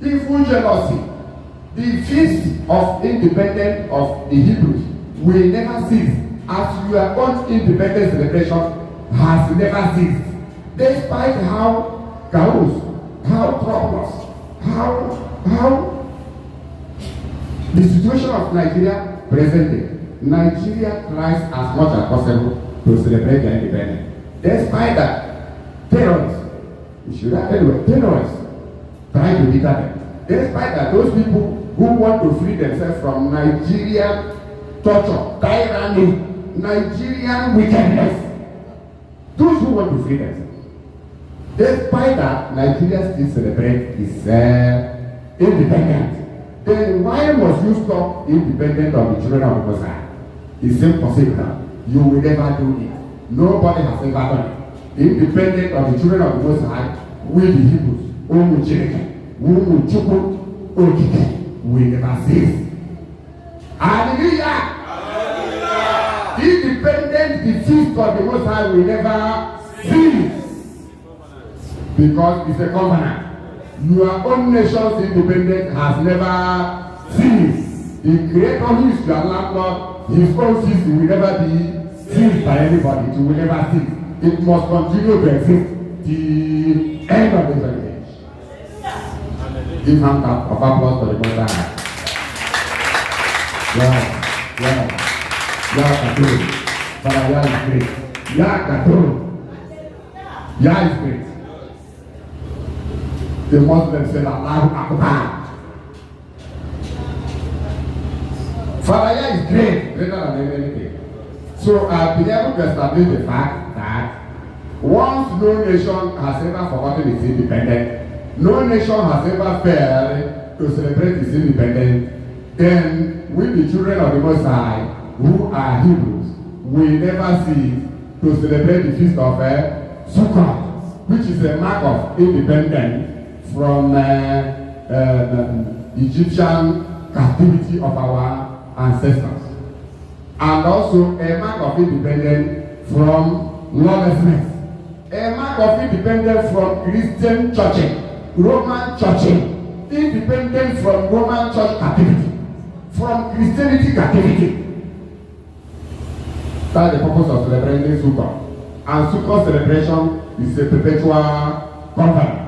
evil jealousy. The feast of independence of the Hebrews will never cease, as your own independence celebration has never ceased. Despite how chaos, how troublous, how the situation of Nigeria presently, Nigeria tries as much as possible to celebrate their independence. Despite that, terrorists, terrorists trying to deter them. Despite that, those people who want to free themselves from Nigerian torture, tyranny, Nigerian wickedness, those who want to free themselves. Despite that, Nigeria still celebrates its independence. Then why must you stop independence of the children of the Most High? It's impossible. You will never do it. Nobody has ever done it. Independent of the children of the Most High, we the Hebrews, we never cease. Hallelujah! Hallelujah! Independent, the feast of the Most High will never cease. Because it's a covenant. Your own nation's independence has never ceased. The Creator who is your landlord, his own feast will never be seized by anybody. It will never cease. It must continue to exist till end of the age. Give hand of applause for the Most High. Katuru. Father, Yah is great. Yah Katuru. Yah is great. The Muslims say Allahu Akbar. Father, Yah is great, greater than anything. So I've been able to establish the fact that once no nation has ever forgotten its independence, no nation has ever failed to celebrate its independence, then we, the children of the Most High, who are Hebrews, will never cease to celebrate the feast of Sukkot, which is a mark of independence from Egyptian captivity of our ancestors, and also a mark of independence from lawlessness, a mark of independence from Christian churches, Roman churches, independence from Roman church captivity, from Christianity captivity. That's the purpose of celebrating Sukkot. And Sukkot celebration is a perpetual covenant.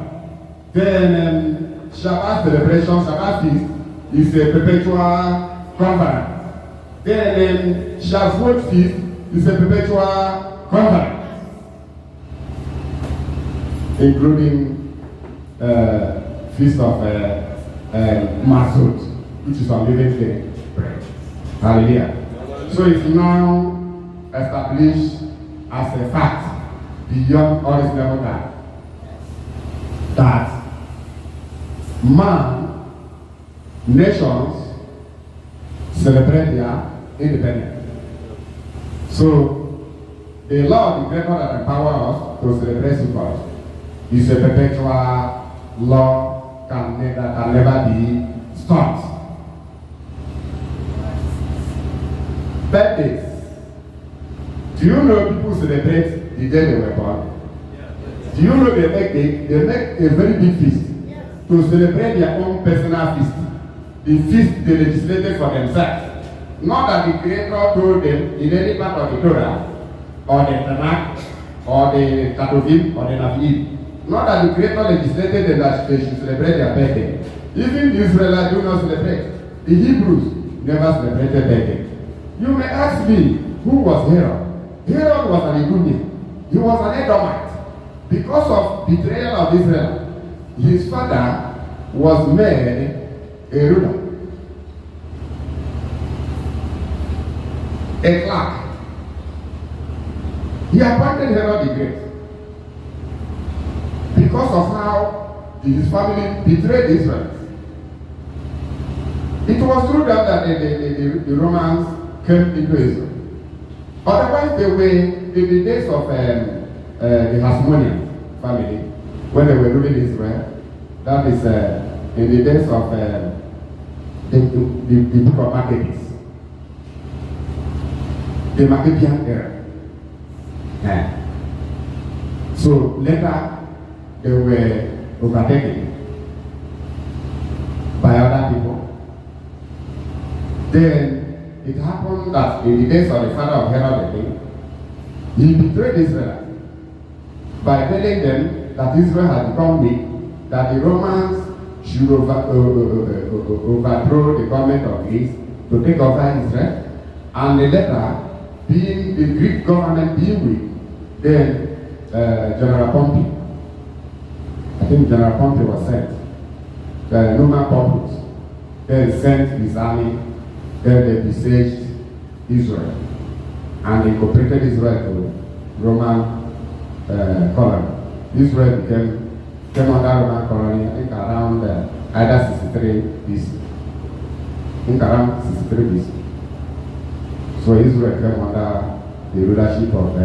Then Shabbat celebration, Shabbat feast is a perpetual conference. Then Shavuot feast is a perpetual conference, including feast of Masut, which is unleavened bread. Hallelujah. So it's now established as a fact beyond all reasonable doubt that man, nations celebrate their independence. So the law of the Creator that empowers us to celebrate God is a perpetual law that can never be stopped. Birthdays. Do you know people celebrate the day they were born? Do you know they make a very big feast to celebrate their own personal feast? The feast they legislated for themselves. Not that the Creator told them in any part of the Torah, or the Tanakh, or the Ketuvim, or the Nevi'im. Not that the Creator legislated them that they should celebrate their birthday. Even the Israelites do not celebrate. The Hebrews never celebrated birthday. You may ask me, who was Herod? Herod was an Edomian. He was an Edomite. Because of betrayal of Israel, his father was made a ruler, a clerk. He appointed Herod the Great because of how his family betrayed Israel. It was through that the Romans came into Israel. Otherwise, they were in the days of the Hasmonean family, when they were ruling Israel. That is in the days of the book of Maccabees, the Maccabean era. So later, they were overtaken by other people. Then it happened that in the days of the father of Herod the king, he betrayed Israel by telling them that Israel had become weak, that the Romans should overthrow the government of Greece to take over Israel, and the later, being the Greek government being weak, then General Pompey, I think General Pompey was sent, the Roman Populus, then sent his army. Then they besieged Israel and incorporated Israel to Roman colony. Israel came under Roman colony, I think around either 63 BC. I think around 63 BC. So Israel came under the rulership of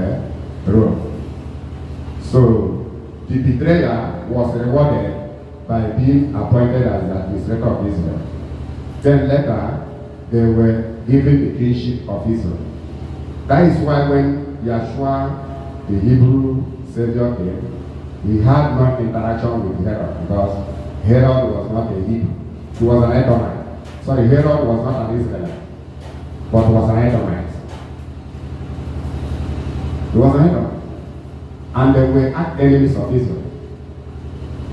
Rome. So the betrayer was rewarded by being appointed as the administrator of Israel. Then later, they were given the kingship of Israel. That is why when Yeshua, the Hebrew Savior, came, he had no interaction with Herod, because Herod was not a Hebrew. He was an Edomite. Sorry, Herod was not an Israelite, but was an Edomite. He was an Edomite. And they were enemies of Israel.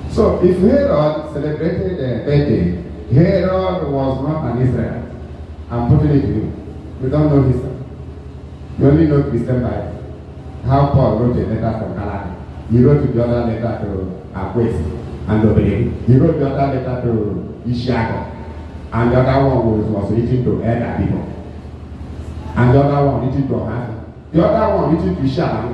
So if Herod celebrated their birthday, Herod was not an Israelite. I'm putting it to you. We don't know history. You only know Christian Bible. How Paul wrote a letter from Galatia. He wrote the other letter to Aquis and Obsreved. He wrote the other letter to Ishiaco. And the other one was written to elder people. And the other one written to Ohana. The other one written to Ishiaco.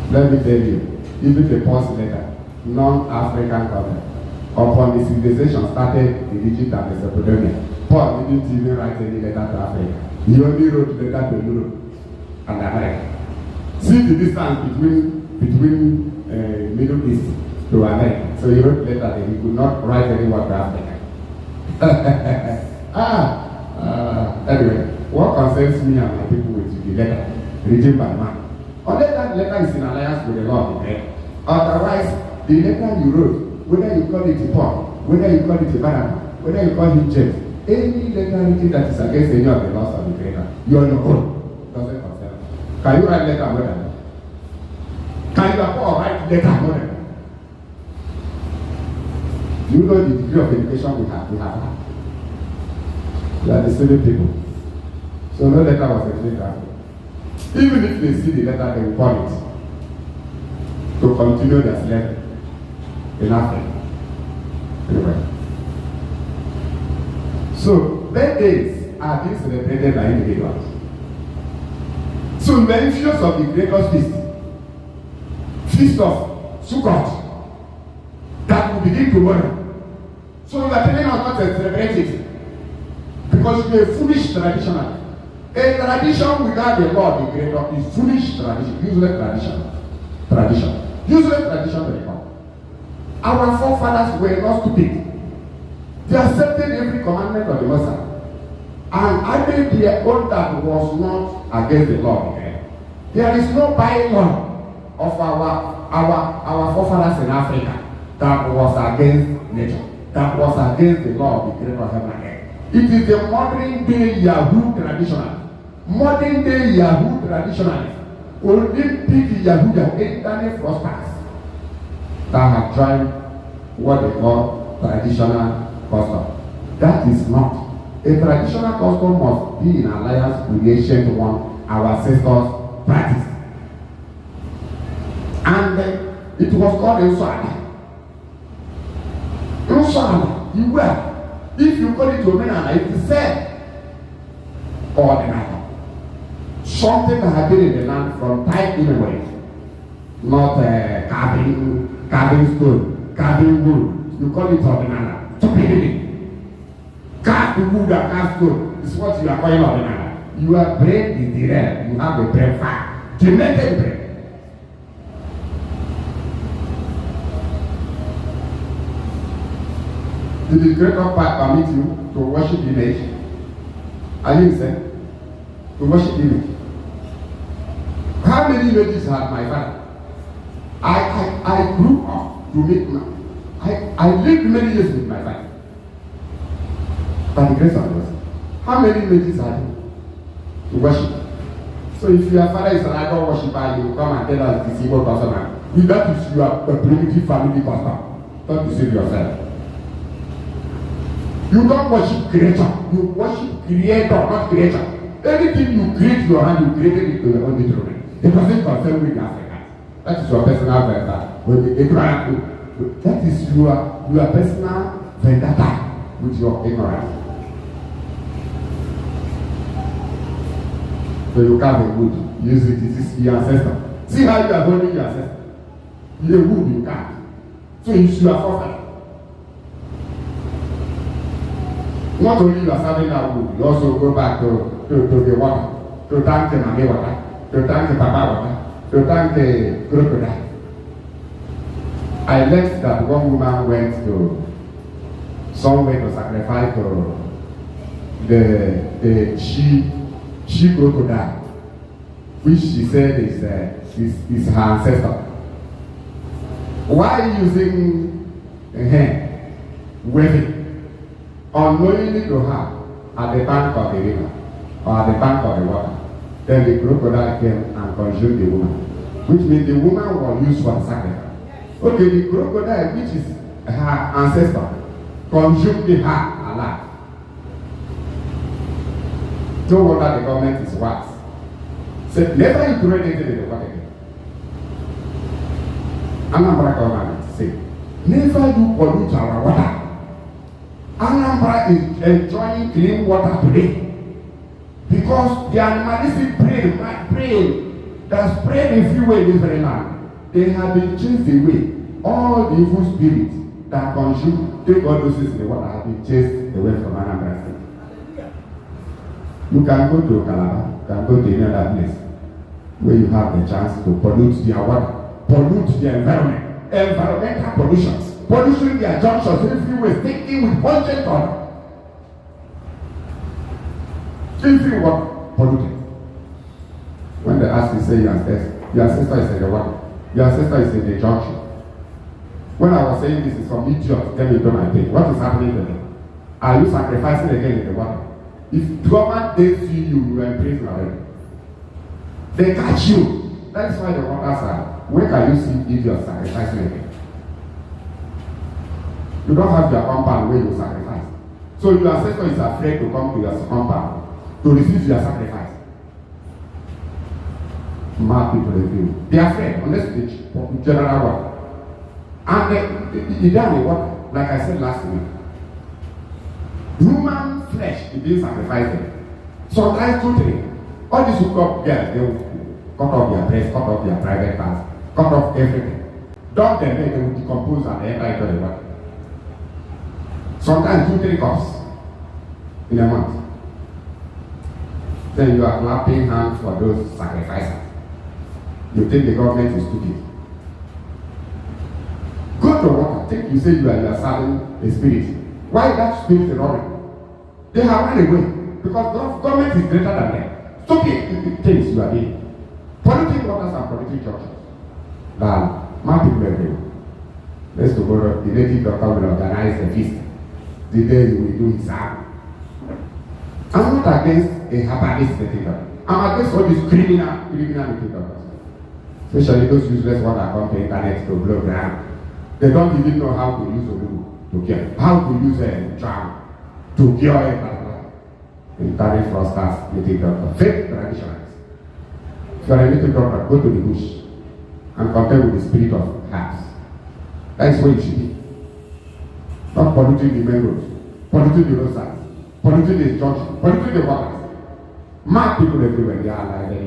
Let me tell you, even the first letter, non-African government, upon the civilization started in Egypt and Mesopotamia, Paul didn't even write any letter to Africa. He only wrote letter to Europe and America. See the distance between Middle East to America. So he wrote letter that he could not write any word to Africa. Anyway, what concerns me and my people with the letter written by man? Unless that letter is in alliance with the law of the day. Otherwise, the letter you wrote, whether you call it a Paul, whether you call it a Barnabas, whether you call it James, any letter written that is against any of the laws of the Creator, you are your own. Doesn't concern. Can you write letter more than that? Can you Paul write letter more than that? Do you know the degree of education we have had? We are the same people. So no letter was explained that. Even if they see the letter, they will call it to continue their slavery in Africa. Anyway. So birthdays are being celebrated by individuals. So we are influence of the greatest feast of Sukkot, that will begin tomorrow. So you are telling us not to celebrate it because you are a foolish traditional. A tradition without the law of the creator is foolish tradition, useless tradition. Useless tradition to the law. Our forefathers were not stupid. They accepted every commandment of the Messiah. And added their own that was not against the law of the creator. There is no bylaw of our forefathers in Africa that was against nature, that was against the law of the creator of heaven and earth. It is the modern day Yahoo traditional. Modern day Yahoo traditionalists, Olympic Yahoo internet fraudsters that have joined what they call traditional custom. That is not. A traditional custom must be in alliance with the ancient one, our ancestors practice. And it was called Nswala. Nswala, you will. If you call it Omenala, it is said ordinary. Something that had been in the land from time immemorial. Not carving stone, carving wood. You call it ordinary. Stupidity. Carve wood and carve stone is what you are calling ordinary. Your brain is deranged. You have a brain fire. Demented brain. Did the greater part permit you to worship image? Are you saying? To worship image. How many images had my father? I grew up to make I lived many years with my father. By the grace of God. How many images had you to worship? So if your father is an idol worshiper, you come and tell us this evil person. That is your primitive family custom. Don't deceive yourself. You don't worship creator. You worship creator, not creator. Anything you create your hand, you created it to your own detriment. It doesn't concern with Africa. That is your personal vendetta. That is your personal vendetta with your ignorance. So you carve a wood, use it, it is your ancestor. See how you are holding your ancestor. The wood you carve. So it's your forefather. Not only you are serving that wood, you also go back to the water, to thank the Mame water, to thank the Papa water, to thank the crocodile. I learned that one woman went to somewhere to sacrifice to the she crocodile, which she said is her ancestor. Why using a hand, waving? Unknowingly to her at the bank of the river or at the bank of the water. Then the crocodile came and consumed the woman, which means the woman was used for sacrifice. Okay, the crocodile, which is her ancestor, consumed her alive. No wonder the government is worse. Said never you throw anything in the water again. Anambra government say never you pollute our water. Anambra is enjoying clean water today because the animalistic brain that spread in fuel in this very land, they have been chased away. All the evil spirits that consume, take all those things in the water have been chased away from Anambra State. You can go to Calabar, you can go to any other place where you have the chance to pollute their water, pollute the environment, environmental pollutions. Pollution their junctions everywhere, thinking with budget on. Drinking water polluted. When they ask you, say your ancestor is in the water, your ancestor is in the junction. When I was saying this is from idiots, then you don't agree. What is happening to them? Are you sacrificing again in the water? If government they see you, you are in prison already. They catch you. That's why the waters are. Where can you see idiots sacrificing again? You don't have your compound where you sacrifice. So your ancestor is afraid to come to your compound to receive your sacrifice. Mad people they are afraid unless they general water. And ideally what, like I said last week, human flesh is being sacrificed. Sometimes 2, 3. All these hook up girls, they will cut off their breast, cut off their private parts, cut off everything. Dump them, they will decompose and enter into the water. Sometimes 2, 3 cups in a month. Then you are clapping hands for those sacrifices. You think the government is stupid. Go to water. Think you say you are serving a spirit. Why that spirit is running? They have run away because the government is greater than them. Stupid things you are doing. Polluting waters and polluting churches. Now, my people everywhere. Let's tomorrow, the native doctor will organize a feast. The day he will do his arm. I'm not against a herbalist native doctor. I'm against all these criminal native doctors. Especially those useless ones that come to the internet to blow ground. They don't even know how to use Olugu to cure. How to use a charm to cure a internet fraudsters, native doctor. Fake traditionalists. If you are a native doctor, go to the bush and compare with the spirit of herbs. That's where you should be. Not polluting the main roads, polluting the roadsides, polluting the junction, polluting the waters. Mad people everywhere, they are like that.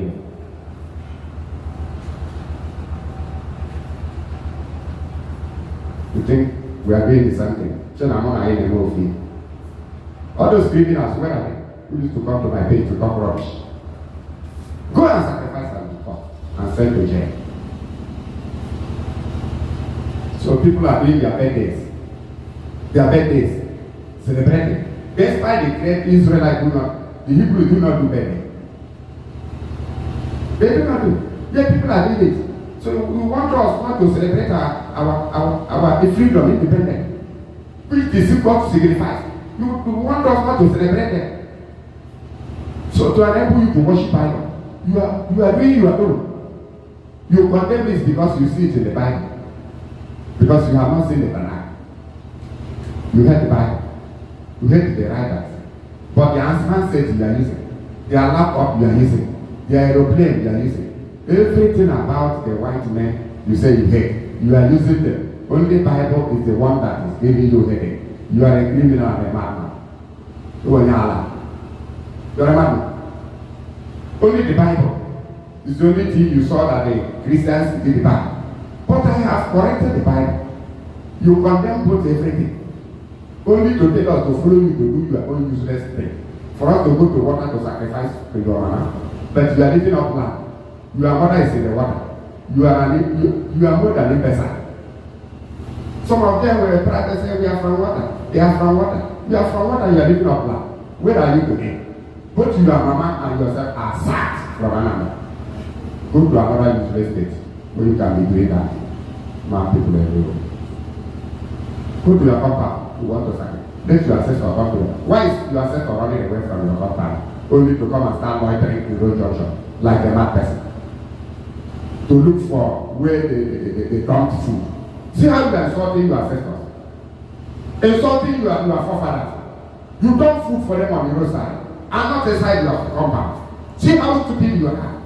You think we are doing the same thing? So I'm not in a movie. All those criminals, where are they? Who used to come to my page to talk rubbish? Go and sacrifice them to God and send to jail. So people are doing their birthdays. Their birthdays. Celebrating. Despite the great Israelites the Hebrews do not do birthday. They do not do. Yet people are doing it. So we want us not to celebrate our freedom, independence. Which is God signifies. You want us not to celebrate them. So to enable you to worship idol, you are doing your own. You condemn this because you see it in the Bible. Because you have not seen the Tanakh. You heard the Bible. You heard the writers. But the answer says you are using. Their laptop you are using. Their aeroplane you are using. Everything about the white men you say you hate. You are using them. Only Bible is the one that is giving you headache. You are a criminal and a madman. You are a madman. Only the Bible is the only thing you saw that the Christians did the Bible. But I have corrected the Bible. You condemn both everything. Only to tell us to follow you to do your own useless thing. For us to go to water to sacrifice to your mother. But you are living up land. Your mother is in the water. You are more than a person. Some of them were practicing say we are from water. They are from water. You are from water, you are living up land. Where are you today? Both your mama and yourself are sacked from another. Go to another useless state where you can be doing that. Man, people everywhere. Go to your compound. You want to sacrifice. Let your ancestor come to you. Why is your ancestor running away from your compound? Only to come and start loitering in the road junction like a mad person. To look for where they dumped food. See how you are insulting your ancestors. Insulting your forefathers. You dump food for them on the roadside and not inside your compound. See how stupid you are.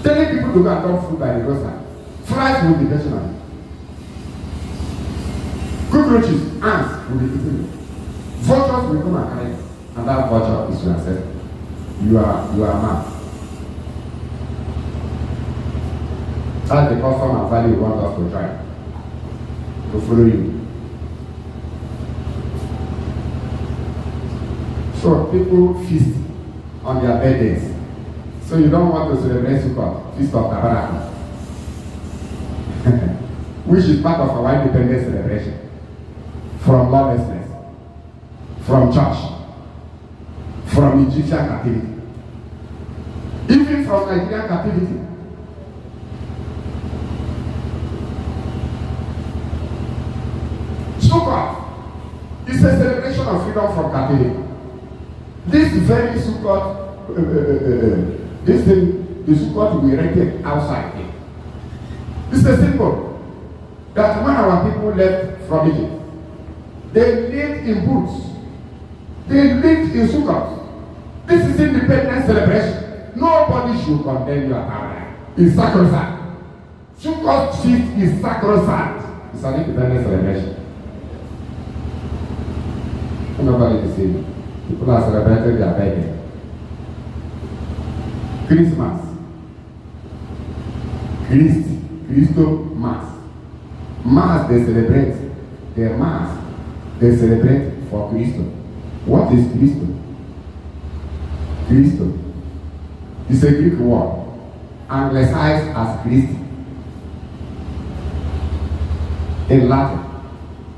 Telling people to go and dump food by the roadside. Flies will be veterinary. Cockroaches, ants will be eating. Vultures will come and carry it. And that vulture is your ancestor. You are a man. That's the custom and value you want us to try. To follow you. So people feast on their birthdays. So you don't want to celebrate Sukkot, Feast of Tabernacle. Which is part of our independence celebration. From lawlessness, from church, from Egyptian captivity, even from Nigerian captivity. Sukkot is a celebration of freedom from captivity. This very Sukkot, this thing, the Sukkot will be erected outside here. It's a symbol that when our people left from Egypt, They lived in booths. They lived in sukkahs. This is independence celebration. Nobody should condemn your family. It's sacrosanct. Sukkot feast is sacrosanct. It's an independence celebration. Nobody is saying. People are celebrating their birthday. Christmas. Christo Mass. Mass they celebrate. Their Mass they celebrate for Christo. What is Christo? Christo is a Greek word, anglicized as Christ in Latin,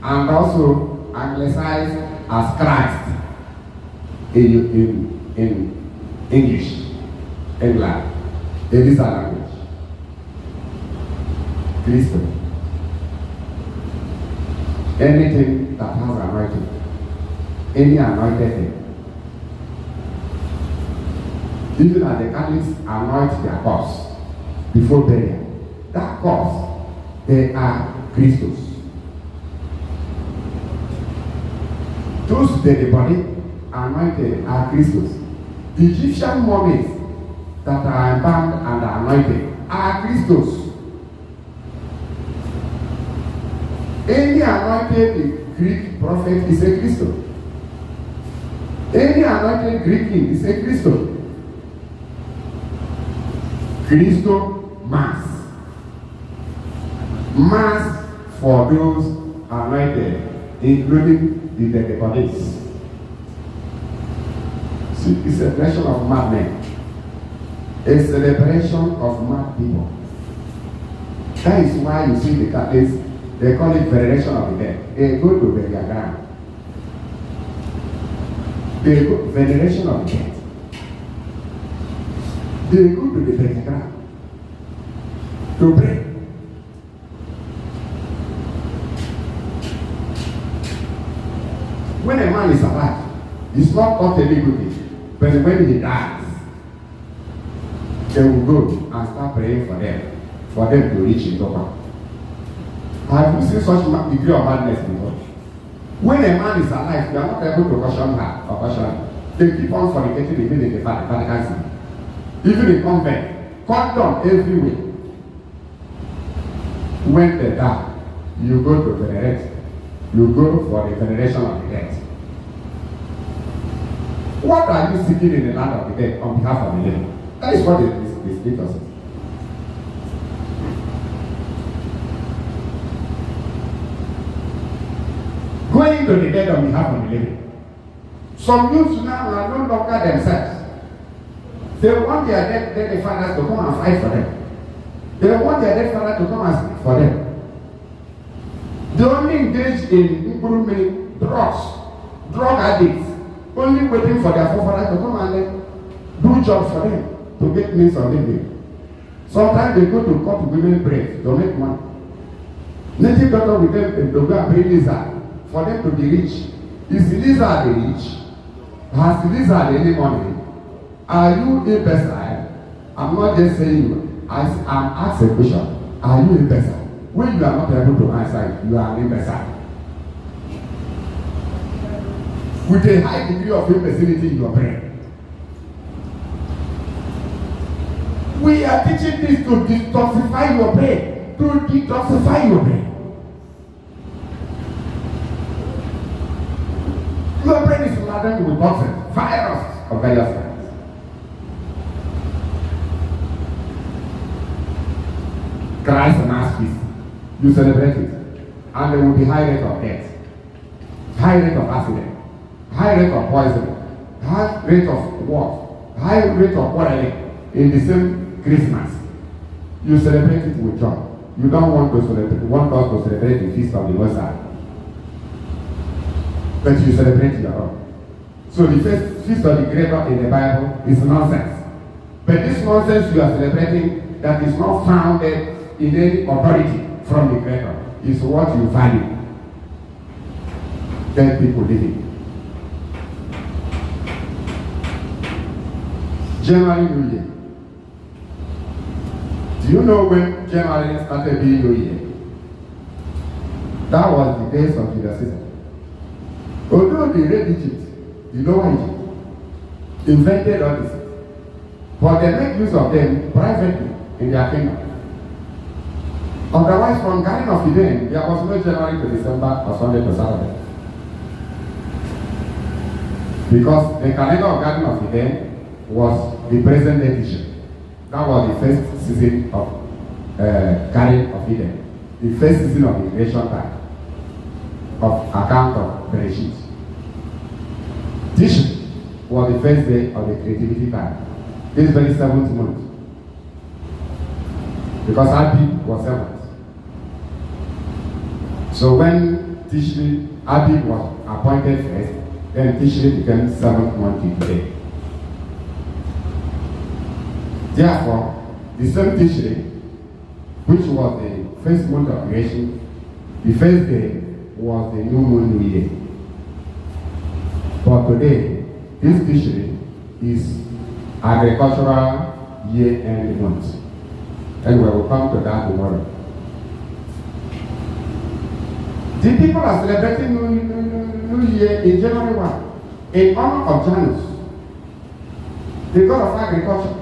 and also anglicized as Christ in English, England. It is a language. Christo. Anything that has anointing, any anointed thing. Even as the Catholics anoint their corpse before burial, that corpse, they are Christos. Those dead body anointed are Christos. The Egyptian mummies that are embalmed and are anointed are Christos. Any anointed Greek prophet is a Christo. Any anointed Greek king is a Christo. Christo Mass. Mass for those anointed, including the dead bodies. See, it's a celebration of madmen. A celebration of mad people. That is why you see the Catholics, they call it veneration of the dead. They go to burial ground. They go veneration of the dead. They go to the burial ground to pray. When a man is alive, it's not thought a good thing. But when he dies, they will go and start praying for them to reach in top. Have you seen such degree of madness before? When a man is alive, you are not able to caution her or caution him. They keep on fornicating even in the Vatican City. Even in convent, condom everywhere. When they die, you go to venerate. You go for the veneration of the dead. What are you seeking in the land of the dead on behalf of the living? That is what the scripture says. Going to the dead on behalf of the living. Some youths now are no longer themselves. They want their dead fathers to come and fight for them. They want their dead father to come and speak for them. They only engage in drugs, drug addicts, only waiting for their forefather to come and do jobs for them to get means of living. Sometimes they go to cut women braids to make money. Native doctor with them to go and bring lizard for them to be rich. Is the lizard rich? Has the lizard any money? Are you imbecile? I'm not just saying you. I'm asking a question. Are you imbecile? When you are not able to answer it, you are an imbecile. With a high degree of imbecility in your brain. We are teaching this to detoxify your brain. To detoxify your brain. Your brain is laden with toxins, virus of various kinds. Christ and Mass feast. You celebrate it. And there will be high rate of death, high rate of accident, high rate of poisoning, high rate of war, high rate of quarreling in the same Christmas. You celebrate it with joy. You don't want to celebrate, you want us to celebrate the feast of the Most High. But you celebrate your own. So the first feast of the Creator in the Bible is nonsense. But this nonsense you are celebrating that is not founded in any authority from the Creator is what you value. Dead people living. January New Year. Do you know when January started being New Year? That was the days of Julius Caesar. Although they raid Egypt, the lower Egypt, invented all this, but they make use of them privately in their kingdom. Otherwise, from Garden of Eden, there was no January to December or Sunday to Saturday. Because the calendar of Garden of Eden was the present edition. That was the first season of Garden of Eden. The first season of the creation time of account of Bereshit. Tisha was the first day of the creativity time. This very 7th month. Because Abib was 7th. So when Abib was appointed first, then Tishri became 7th month today. Therefore, the same Tishri, which was the first month of creation, the first day was the new moon new year. But today, this Tishri is agricultural year-end month. And we will come to that tomorrow. The people are celebrating New Year in January 1 in honor of Janus, the god of agriculture.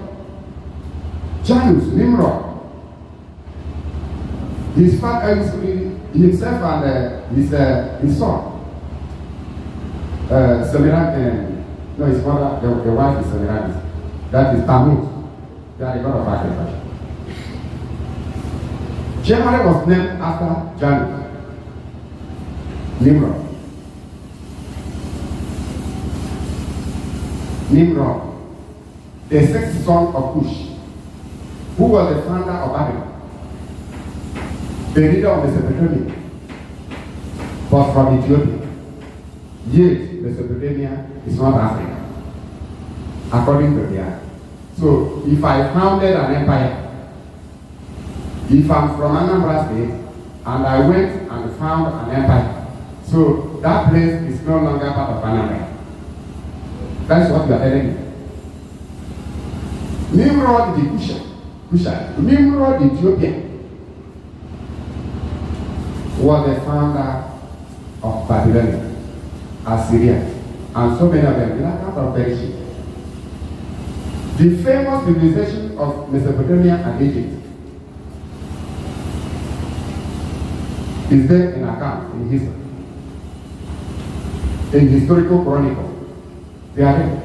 Janus, Nimrod, his father, himself and his son, Semiramis, no, his mother, the wife is Semiramis. That is Tammuz. They are the god of agriculture. January was named after Janus. Nimrod, the 6th son of Cush, who was the founder of Babylon, the leader of Mesopotamia, was from Ethiopia. Yet, Mesopotamia is not Africa, according to their. So, if I founded an empire, if I'm from Anambra State, and I went and found an empire, so that place is no longer part of Anambra. That's what you are telling me. Nimrod the Cushite, Nimrod the Ethiopian, was the founder of Babylonia, Assyria, and so many of them in account of perishing. The famous civilization of Mesopotamia and Egypt is there in account in history. In historical chronicle, they are there.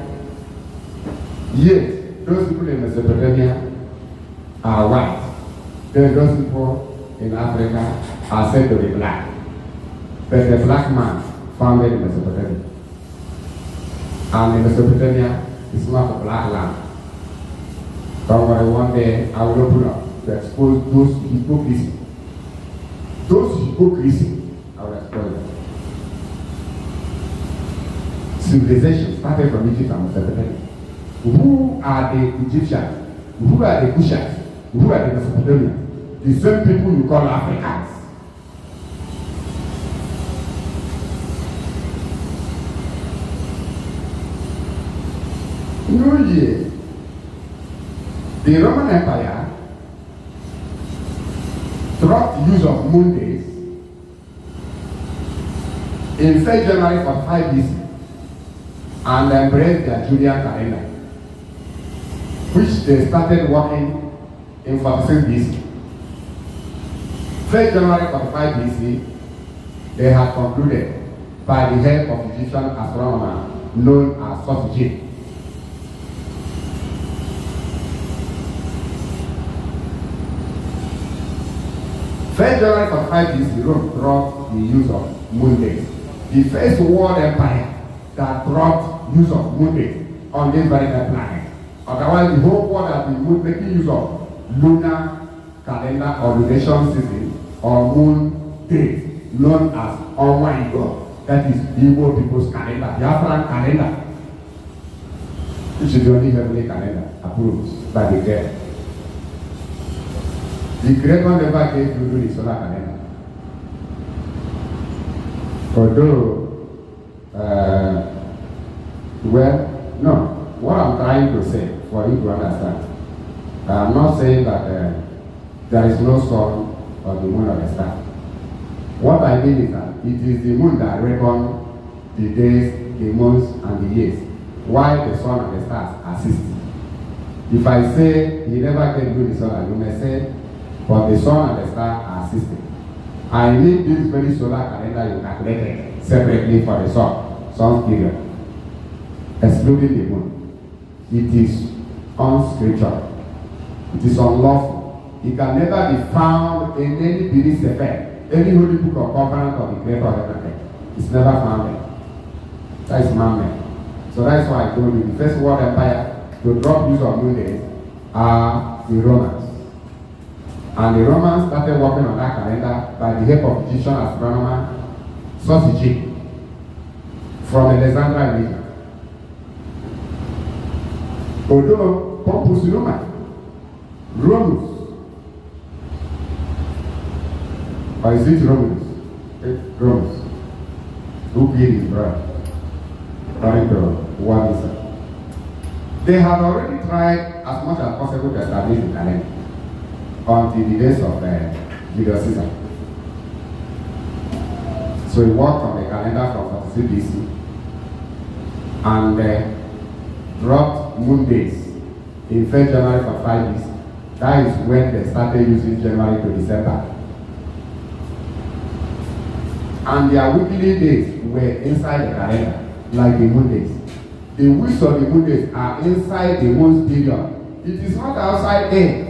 Yet, those people in Mesopotamia are white. Then those people in Africa are said to be black. But the black man founded in Mesopotamia. And in Mesopotamia, it's not a black land. Don't worry, one day I will open up to expose those hypocrisy. Those hypocrisy, I will expose them. Civilization started from Egypt and Mesopotamia. Who are the Egyptians? Who are the Cushites? Who are the Mesopotamians? The same people you call Africans. New Year, the Roman Empire dropped use of moon days in 1st January 45 BC. And embraced their Julian calendar, which they started working in 46 BC. 1st January 45 BC, they had concluded by the help of Egyptian astronomer known as STATUTES. January 45 BC, Rome dropped the use of moon days. The first world empire that dropped use of moon days on this very planet. Otherwise, the whole world has been making use of lunar calendar or lunation season or moon days, known as Onwa-Igbo. That is Igbo people's calendar, the Afghan calendar, which is the only heavenly calendar approved by the Creator. The Creator never gave you the solar calendar. Although, well, no, what I'm trying to say for you to understand, I'm not saying that there is no sun or the moon or the star. What I mean is that it is the moon that reckons the days, the months, and the years, while the sun and the stars assist. If I say he never can do the solar, you may say, but the sun and the star are assisting. I need this very solar calendar you calculated separately for the sun's period, excluding the moon. It is unscriptural. It is unlawful. It can never be found in any belief effect, any holy book or covenant of the creator of heaven and earth. It's never found there. That is man-made. So that's why I told you the first world empire to drop use of moon days are the Romans. And the Romans started working on that calendar by the help of Egyptian astronomer Sosiji from Alexandria region. Although Pompus Romulus, or is it Romulus? It's Romulus, who killed his brother during the war visa. They had already tried as much as possible to establish the calendar until the days of Julius Caesar. So he worked on the calendar from 46 BC and dropped moon days in 1st January for 5 years. That is when they started using January to December. And their weekly days were inside the calendar, like the moon days. The weeks of the moon days are inside the moon's period. It is not outside there.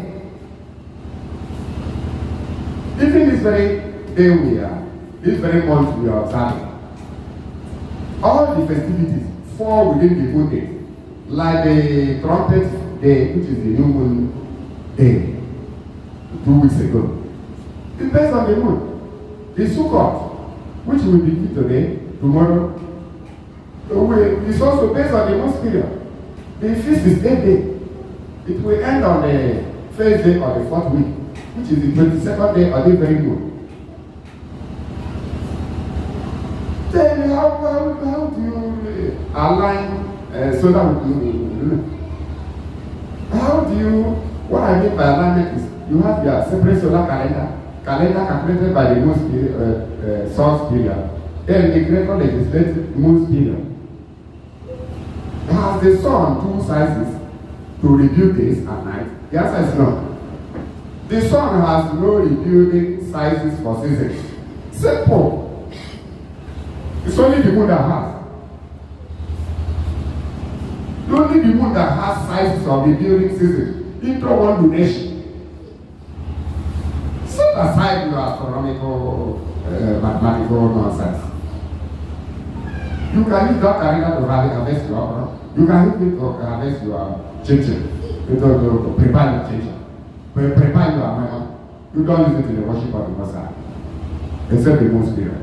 Even this very day we are, this very month we are observing, all the festivities fall within the moon days, like the trumpet day, which is the new moon day, 2 weeks ago. It's based on the moon. The Sukkot, which will begin today, tomorrow, it's also based on the moon's period. The feast is 8 days. It will end on the first day of the 4th week, which is the 22nd day of the very moon. Then how do you align solar with moon? How do you, what I mean by alignment is you have your separate solar calendar calculated by the moon's sun's period, then the greater legislative moon's period. Has the sun two sizes to rebuild days and night? The answer is no. The sun has no rebuilding sizes for seasons. Simple. It's only the moon that has. Only the moon that has sizes of rebuilding seasons into one lunation. Set aside your astronomical, mathematical nonsense. You can use that calendar to harvest your okra. You can use it to harvest your chinchin, to prepare your chinchin. Prepare your amaya. You don't use it in the worship of the Messiah, except the moon's period.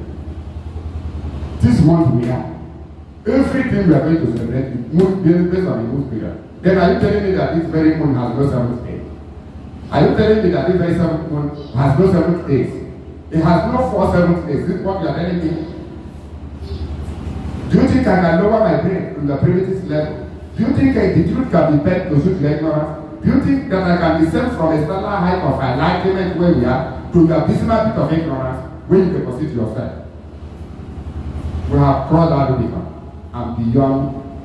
This month we are. Everything we are going to celebrate is based on the moon's period. Then are you telling me that this very moon has no 7th day? Are you telling me that this very moon has no 7th days? It has no 4 7th days. This is what you are telling me. Do you think I can lower my brain to the primitive level? Do you think the truth can be bent to suit your ignorance? Do you think that I can be sent from a stellar height of enlightenment where we are to the abysmal pit of ignorance where you deposit yourself? We have crossed that Rubicon and beyond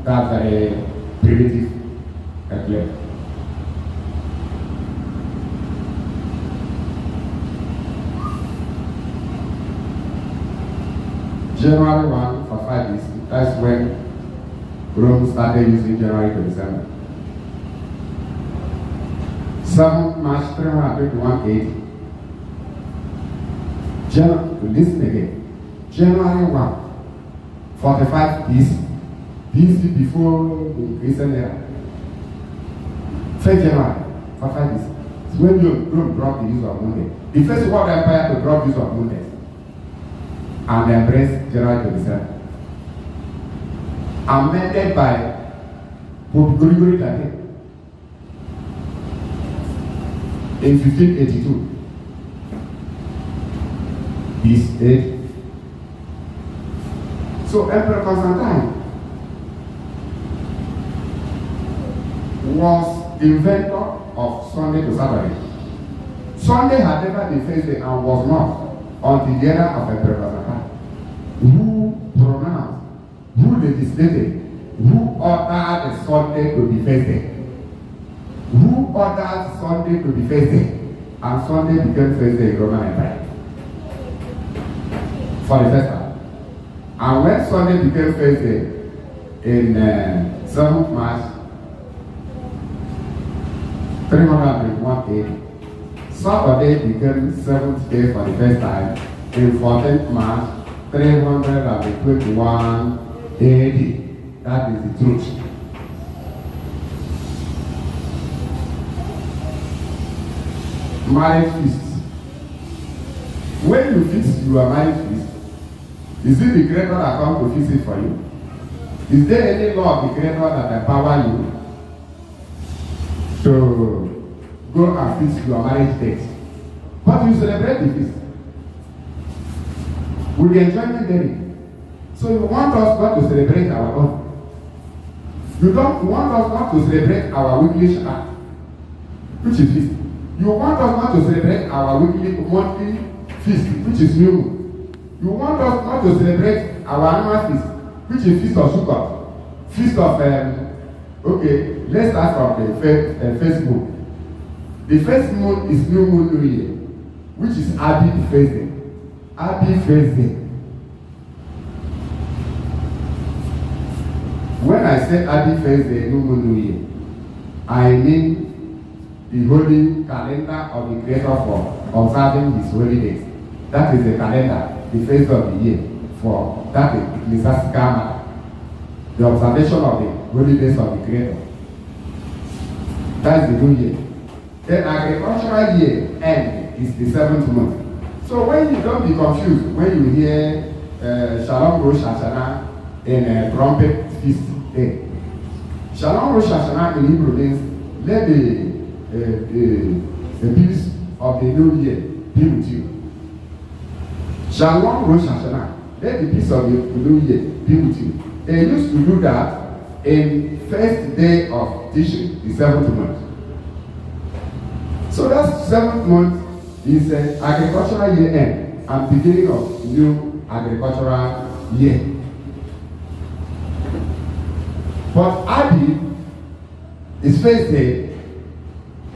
that very primitive level. January 1 for 5 years, that's when Rome started using January to December. 7th March 321 AD. Listen again. January 1, 45 BC. BC before the Christian era. 1st January, 45 BC. It's when Rome dropped the use of moon day. The first world empire to drop use of moon day and embrace January to December. Amended by Pope Gregory XIII in 1582. This age. So Emperor Constantine was the inventor of Sunday to Saturday. Sunday had never been faced and was not until the era of Emperor Constantine, who pronounced is stated, who ordered the Sunday to be first day? Who ordered Sunday to be first day? And Sunday became first day in Roman Empire. For the first time. And when Sunday became first day, in 7th March 321 AD, Saturday became 7th day for the first time in 14th March 321 AD. That is the truth. Marriage feast. When you fix your marriage feast, is it the creator that comes to fix it for you? Is there any law of the creator that empower you to go and fix your marriage date? But you celebrate the feast with the enjoyment therein. So you want us not to celebrate our own. You don't want us not to celebrate our weekly Shabbat, which is feast. You want us not to celebrate our monthly feast, which is new moon. You want us not to celebrate our annual feast, which is feast of Sukkot, feast of okay. Let's start from the first moon. The first moon is new moon new year, which is Abib first day. Abib first day. When I say Abib first day, new moon new year, I mean the holy calendar of the Creator for observing His holy days. That is the calendar, the phase of the year for that ecclesiastical matter. The observation of the holy days of the Creator. That is the new year. The agricultural year end is the 7th month. So when you don't be confused, when you hear Shalom Rosh Hashanah in trumpet feast day. Shalom Rosh Hashanah in Hebrew means let the peace of the new year be with you. Shalom Rosh Hashanah, let the peace of the new year be with you. They used to do that in first day of Tishri, the 7th month. So that 7th month is an agricultural year end and beginning of new agricultural year. But Abi is first day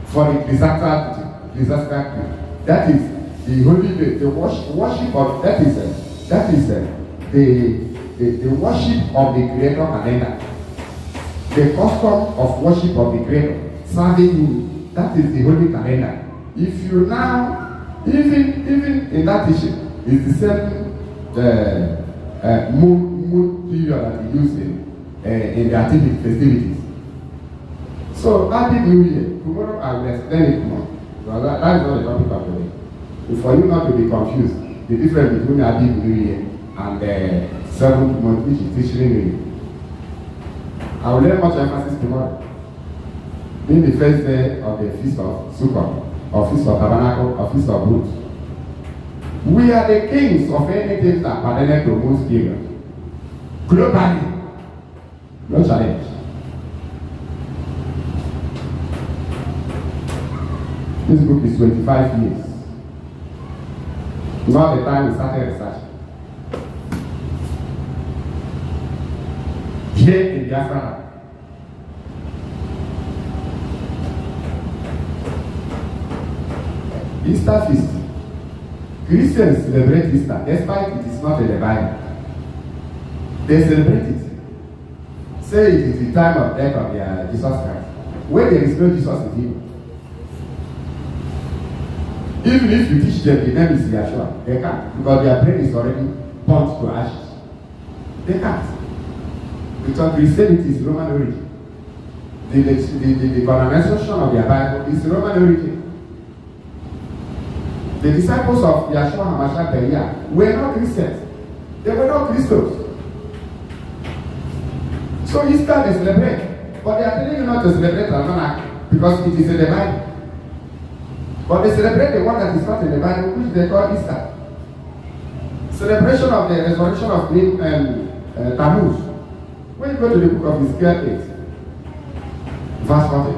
for the ecclesiastical. That is the holy day, the worship of that is the worship of the Creator calendar, the custom of worship of the Creator, serving Him. That is the holy calendar. If you now, even in that issue, it's the same moon period that we use in the activity festivities. So Happy New Year. Tomorrow I will explain it more. Well, that is not the topic of the day. For you not to be confused, the difference between Happy New Year and the 7th month, which is Tishri New Year. I will lay much emphasis tomorrow. In the first day of the Feast of Sukkot, or Feast of Tabernacle, or Feast of Booths. We are the kings of anything that pertains to most period. Globally, no challenge. This book is 25 years. Not the time we started research. Here in Biafra. Easter feast. Christians celebrate Easter despite it is not in the Bible. They celebrate it. Say it is the time of death of their Jesus Christ. When there is no Jesus in him. Even if you teach them the name is Yeshua, they can't, because their brain is already burnt to ashes. They can't. Because Christianity is Roman origin. The canonization of their Bible is Roman origin. The disciples of Yeshua HaMashiach Ben-Yah were not Christians. They were not Christians. So Easter they celebrate. But they are telling you not to celebrate Ramadan because it is in the Bible. But they celebrate the one that is not in the Bible, which they call Easter. Celebration of the resurrection of Tammuz. When you go to the book of Ezekiel 8, verse 40,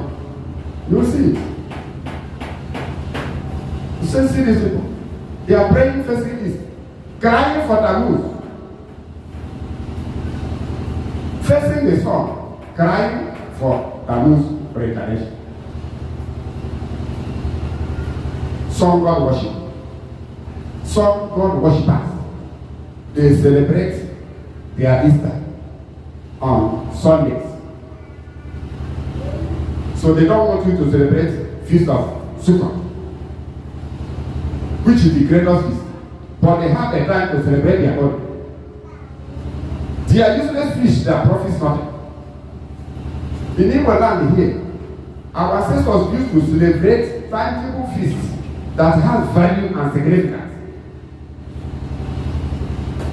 you will see it. You see these people. They are praying facing East, crying for Tammuz. facing the sun, crying for Tammuz reincarnation. Some God worship. Some God worshippers. They celebrate their Easter on Sundays. So they don't want you to celebrate Feast of Sukkot, which is the greatest feast. But they have the time to celebrate their God. They are useless fish that profits nothing. In Igbo land here, our ancestors used to celebrate tangible feasts that has value and significance.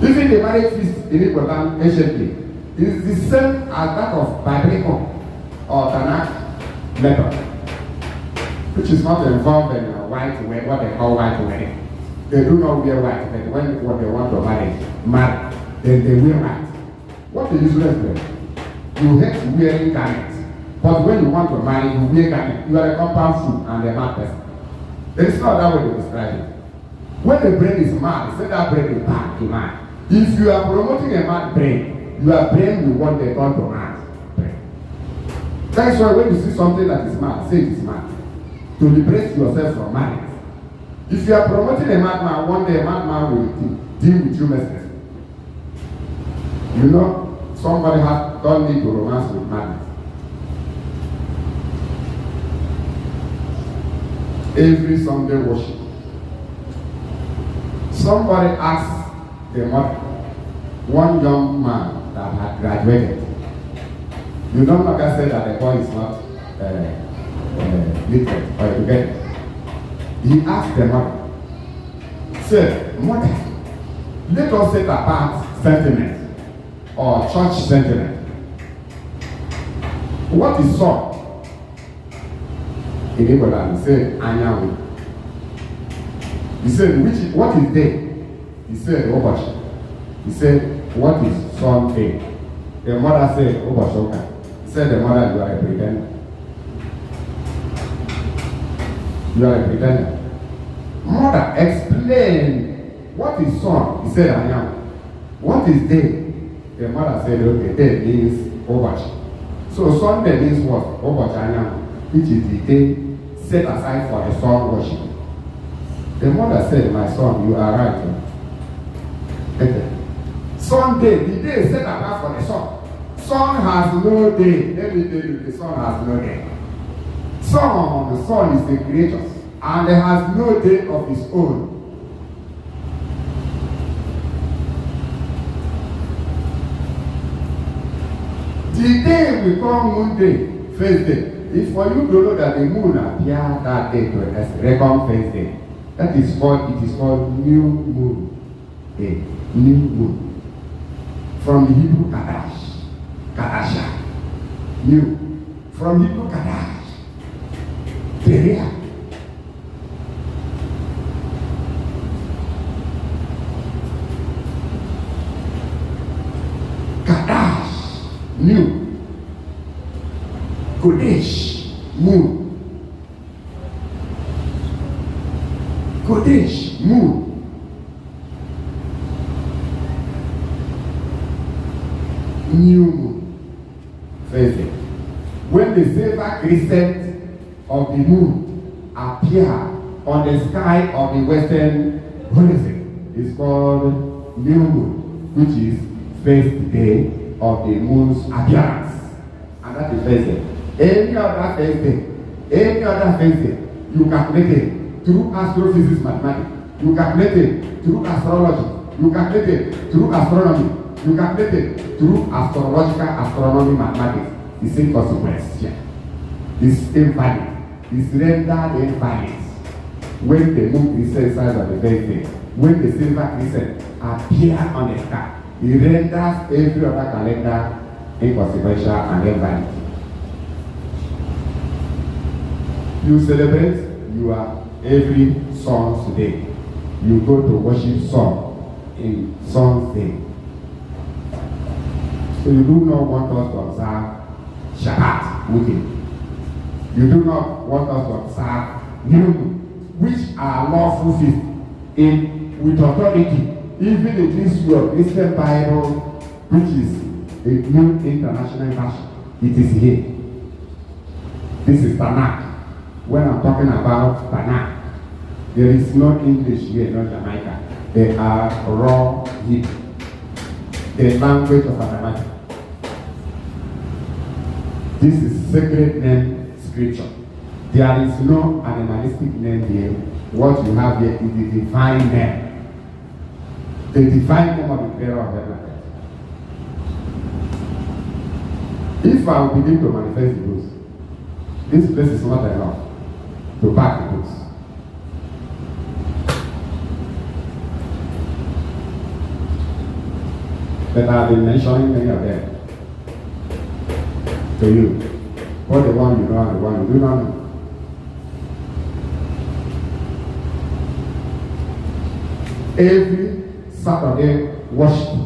Even the marriage feast in Igbo land anciently is the same as that of biblical or Tanakh method, which is not involved in white wedding, what they call white wedding. They do not wear white, but when what they want to marry, then they wear white. What is useless wear? You hate wearing garments, but when you want to marry, you wear garments. You are a compound fool and a mad person. It's not that way they describe it. When the brain is mad, they say that brain is bad, mad. If you are promoting a mad brain, your brain will want the turn to mad brain. That's why when you see something that is mad, say it is mad. To liberate yourself from madness. If you are promoting a madman, one day a madman will deal with you mercilessly. You know, somebody has don't need to romance with madness. Every Sunday worship. Somebody asked the mother, one young man that had graduated. You no longer say that the boy is not literate or educated. He asked the mother, said, Mother, let us set apart sentiment or church sentiment. What is song? In Igbo, he said, Anyahu. He said, what is day? He said, Obash. He said, what is Sunday? The mother said, Obashoka. He said, the mother, you are a pretender. You are a pretender. Mother, explain what is sun? He said, Anyahu. What is day? The mother said, okay, day means Obash. So Sunday means what? Obash Anyahu, which is the day set aside for the sun worship. The mother said, my son, you are right. Okay. Sunday, the day is set apart for the sun. Sun has no day. Let me tell you, the sun has no day. The sun is the creator, and it has no day of its own. The day we call moon day, first day. It's for you to know that the moon appears that day to us, reckon first day. That is called, it is called new moon day. New moon. From the Hebrew Kadash. Kadasha. New. From Hebrew Kadash. Perea. Kadash. New. Kodesh, moon. Kodesh, moon. New moon. First day. When the silver crescent of the moon appear on the sky of the western horizon, it's called new moon, which is first day of the moon's appearance. And that is first day. Any other first day, you calculate it through astrophysics mathematics, you calculate it through astrology, you calculate it through astronomy, you calculate it through astrological astronomy mathematics. The same consequence here. It's invalid. It's rendered invalid when the moon crescent size of the first day, when the silver crescent appears on the sky. It renders every other calendar inconsequential and invalid. You celebrate your every sun's day. You go to worship sun in sun's day. So you do not want us to observe Shabbat with him. You do not want us to observe New Moon, which are lawful feasts with authority. Even in this world, Christian Bible, which is a new international version. It is here. This is Tanakh. When I'm talking about Tanakh, there is no English here, no Jamaica. They are raw Hebrew, the language of Aramaic. This is sacred name scripture. There is no animalistic name here. What you have here is the divine name. The divine name of the creator of heaven and earth. If I will begin to manifest the goods, this place is not enough to pack the goods. But I've been mentioning many of them to you. Both the one you know and the one you do not know. Every Saturday worship,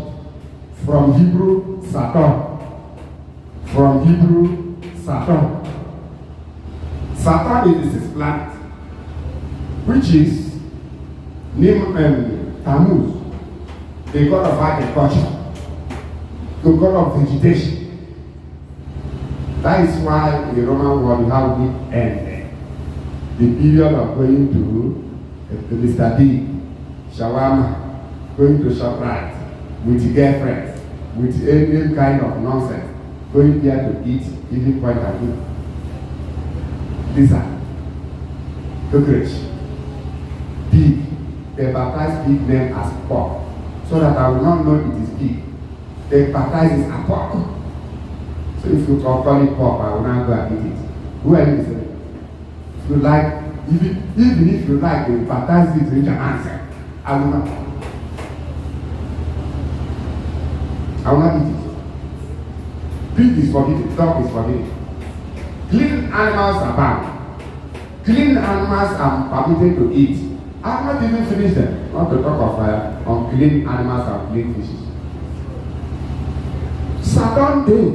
from Hebrew Saturn. From Hebrew Saturn. Saturn is the sixth planet, which is Tammuz, the god of agriculture, the god of vegetation. That is why in the Roman world you have the end. The period of going to Mr. Big, shawarma, going to ShopRite with girlfriends, with any kind of nonsense, going there to eat, even point at you. These are cockroach, pig. They baptize pig name as pork, so that I will not know it is pig. They baptize it as pork. So if you call it pork, I will not go and eat it. Who are you listening? If you like, even if you like, they baptize it with your answer. I will not. I will not eat it. Pig is forbidden, dog is forbidden. Clean animals are banned. Clean animals are permitted to eat. I have not even finished them. Not to talk of unclean animals and clean fishes. Saturn Day.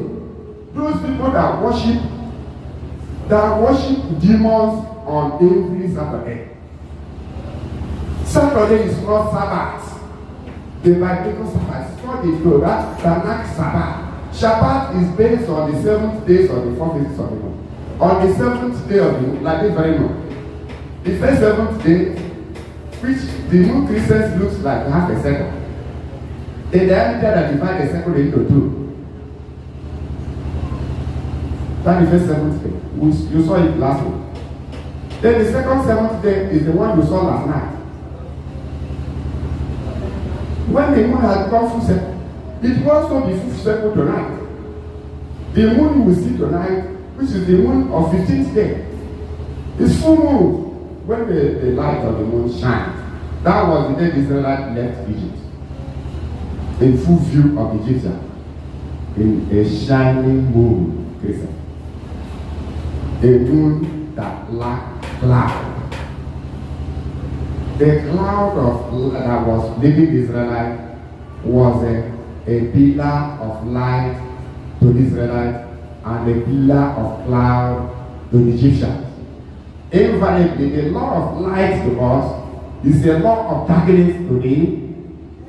Those people that worship demons on every Saturday. Saturday is not Sabbath. The biblical Sabbath is not the flow. That's Tanakh Sabbath. Shabbat is based on the 7th days of the 4 phases of the moon. On the 7th day of the moon, like this very moon. The first 7th day, which the moon Christians looks like half a second. In the end, that divide the second into two. That's the first 7th day. You saw it last week. Then the second 7th day is the one you saw last night. When the moon has become full circle, it will also be full circle tonight. The moon you will see tonight, which is the moon of 15th day, is full moon when the light of the moon shines. That was the day the Israelites left Egypt. In full view of Egyptians. In a shining moon, Christian. A moon that lacked cloud. The cloud that was leading the Israelites was a pillar of light to the Israelites and a pillar of cloud to the Egyptians. Invariably, the law of light to us is the law of darkness to the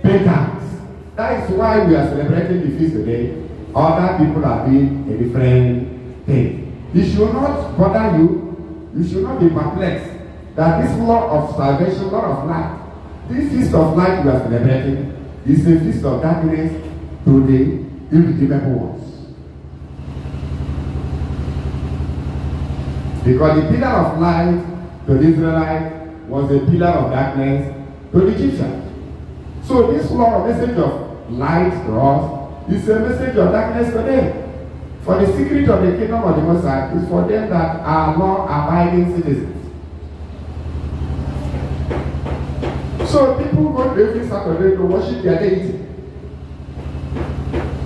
pagans. That is why we are celebrating the feast today. Other people are doing a different thing. It should not bother you. You should not be perplexed that this law of salvation, law of light, this feast of light we are celebrating is a feast of darkness to the irredeemable ones. Because the pillar of light to the Israelites was a pillar of darkness to the Egyptians. So this law, message of light to us, is a message of darkness to them. For the secret of the kingdom of the Most High is for them that are law-abiding citizens. So people go to every Saturday to worship their deity.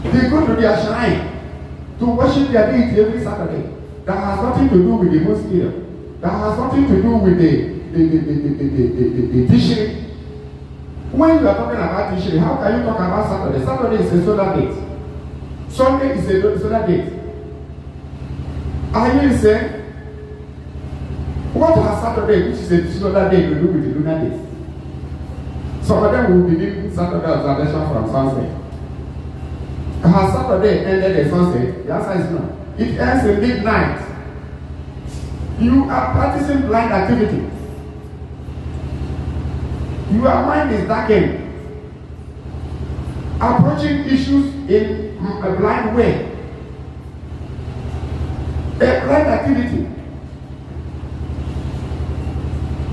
They go to their shrine to worship their deity every Saturday. That has nothing to do with the moon period. That has nothing to do with the Tishri. When you are talking about Tishri, how can you talk about Saturday? Saturday is a solar date. Sunday is a solar date. Are you saying what has Saturday, which is a solar day, to do with the lunar days? Some of them will believe Saturday observation from sunset. Has Saturday ended at sunset? The answer is no. It ends at midnight. You are practicing blind activity. Your mind is darkened. Approaching issues in a blind way. A blind activity.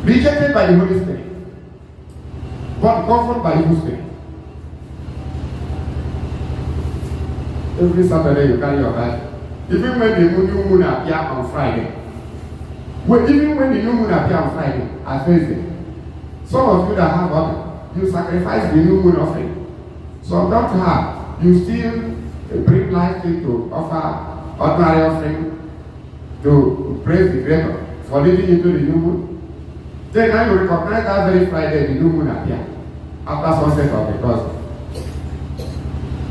Rejected by the Holy Spirit, but governed by the Holy Spirit. Every Saturday you carry your Bible. Even when the new moon appears on Friday. Even when the new moon appears on Friday, as Thursday. Some of you that have offering, you sacrifice the new moon offering. Some don't have. You still bring life to offer ordinary offering to praise the Creator for leading into the new moon. Then now you recognize that very Friday the new moon appears after sunset of the Thursday.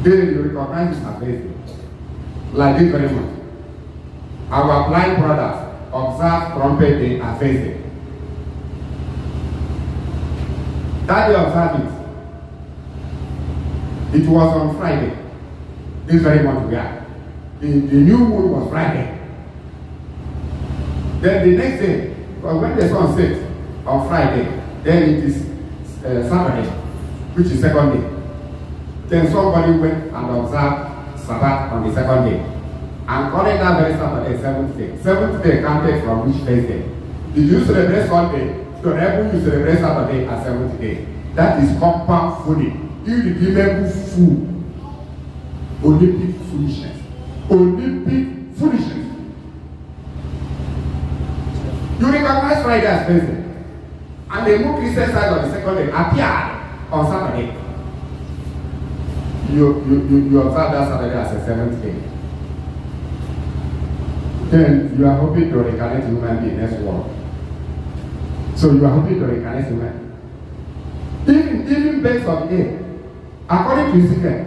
Then you recognize it as Thursday. Like this very much. Our blind brothers observe trumpet day as Thursday. That they observed it. It was on Friday. This very month we are. The new moon was Friday. Then the next day, because when the sun sets on Friday, then it is Saturday, which is second day. Then somebody went and observed Sabbath on the second day. And calling that very Saturday, seventh day. Seventh day counted from which Thursday? Did you celebrate Sunday? So therefore you celebrate Saturday as seventh day. That is compound fooling. Irredeemable fool. Olympic foolishness. Olympic foolishness. You recognize Friday as Thursday. And the more Christian side of the second day appeared on Saturday. You observe that Saturday as a seventh day. Then you are hoping to reincarnate human being next world. So you are hoping to reincarnate human. Even based on A, according to Ezekiel,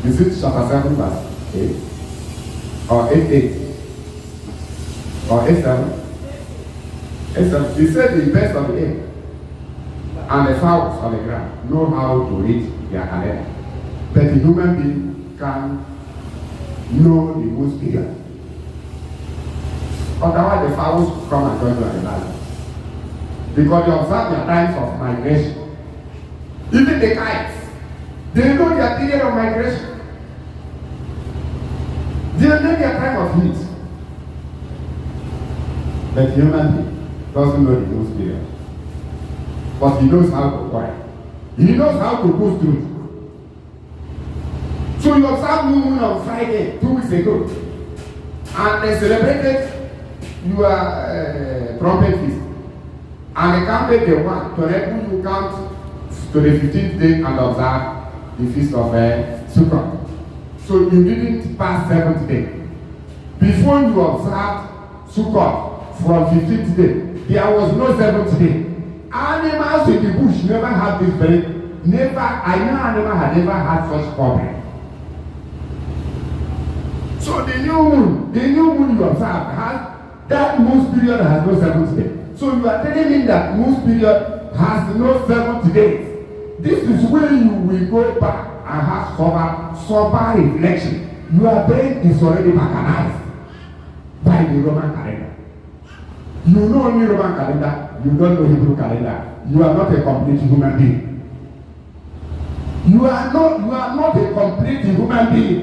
is it chapter 7 verse 8? Or 8:8? Or 8:7? 8:7. He said the best of the air and the fowls on the ground know how to read their calendar. But the human being can know the most period. Otherwise the fowls come and join you at the valley. Because they observe their times of migration. Even the kites, they know their period of migration. They know their time of heat. But human being doesn't know the most period. But he knows how to work. He knows how to go through. So you observe new moon on Friday 2 weeks ago. And they celebrated your trumpet feast. And they counted the one to help you count to the 15th day and observe the feast of Sukkot. So you didn't pass 7th day. Before you observed Sukkot from 15th day, there was no 7th day. Animals in the bush never had this very, I know animal had never had such problem. So the new moon you observe has, that moon period has no 7th day. So you are telling me that moon period has no 7th days. This is where you will go back and have sober reflection. Your brain is already mechanized by the Roman calendar. You know only Roman calendar, you don't know Hebrew calendar. You are not a complete human being. You are not a complete human being.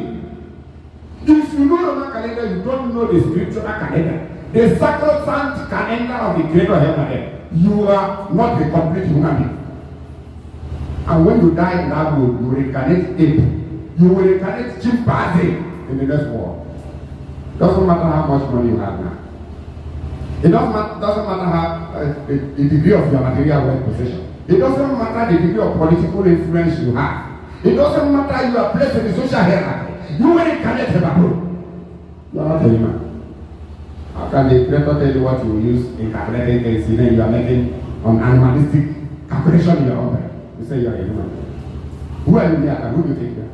If you know Roman calendar, you don't know the spiritual calendar. The sacrosanct calendar of the Creator of heaven and earth. You are not a complete human being. And when you die in that world, you will reincarnate ape. You will reincarnate chimpanzee in the next world. Doesn't matter how much money you have now. It doesn't matter how the degree of your material wealth possession. It doesn't matter the degree of political influence you have. It doesn't matter you are placed in the social hierarchy. You will reincarnate in that world. You are not a human. How can the Creator tell you what you will use in calculating things, and then you are making an animalistic calculation in your own brain? You say you are a human. Who are you here and who do you think you are?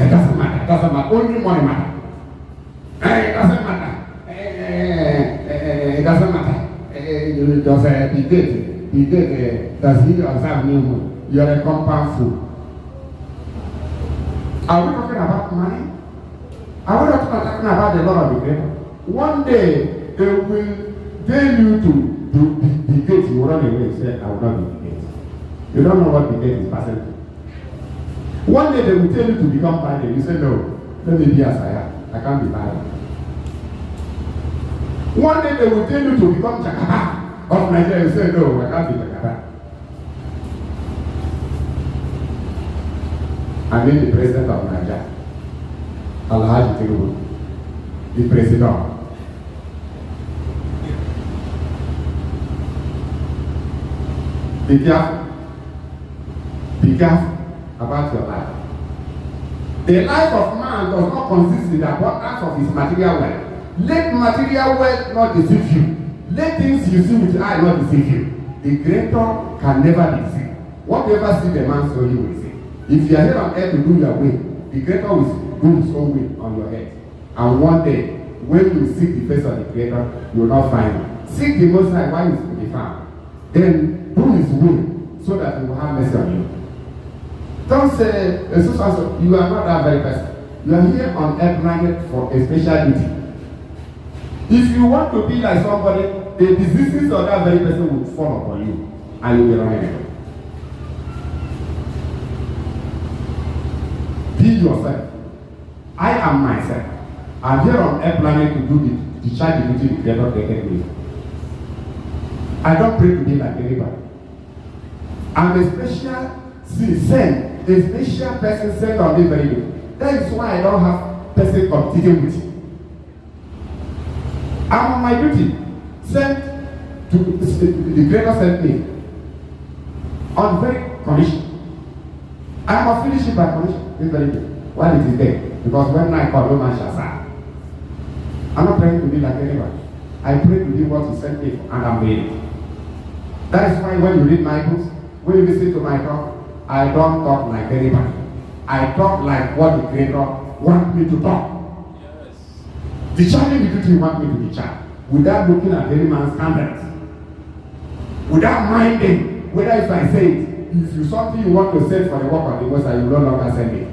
It doesn't matter. It doesn't matter. Only money matter. It doesn't matter. It doesn't matter. You just be does he observe new moon? You're a compound fool. Are we talking about money? Are we not talking about the Lord of the Creator? One day they will tell you to debate. You run away and say, I will not be debate. You don't know what debate is passing through. One day they will tell you to become Biden. You say, no, let me be as I am. I can't be Biden. One day they will tell you to become Jakarta of Nigeria. You say, no, I can't be Jakarta. I mean the president of Nigeria, Alhaji Tinubu, the president. Be careful. Be careful about your life. The life of man does not consist in the abundance of his material wealth. Let material wealth not deceive you. Let things you see with the eye not deceive you. The Creator can never be deceived. Whatever see the man, so he will see. If you are here on earth to do your way, the Creator will do his own way on your head. And one day, when you seek the face of the Creator, you will not find him. Seek the Most High while he will be found. Then do his will so that he will have mercy on you. Don't say, you are not that very person. You are here on earth minded for a special duty. If you want to be like somebody, the diseases of that very person will fall upon you and you will be running. Be yourself. I am myself. I'm here on earth planet to do the charge the duty the Creator created me. I don't pray to be like anybody. I'm a special sent, a special person sent on this very day. That is why I don't have person competing with you. I'm on my duty. Sent to the Creator sent me on very condition. I must finish it by condition this very day while it is there. Because when I call, no man shall serve. I'm not praying to be like anybody. I pray to do what He sent me for, and I'm doing it. That is why when you read my books, when you listen to my talk, I don't talk like anybody. I talk like what the Creator wants me to talk. Yes. The challenge the duty wants me to be charged, without looking at any man's standards, without minding whether if I say it, if you something you want to say for the work of the Most High, you no longer send it.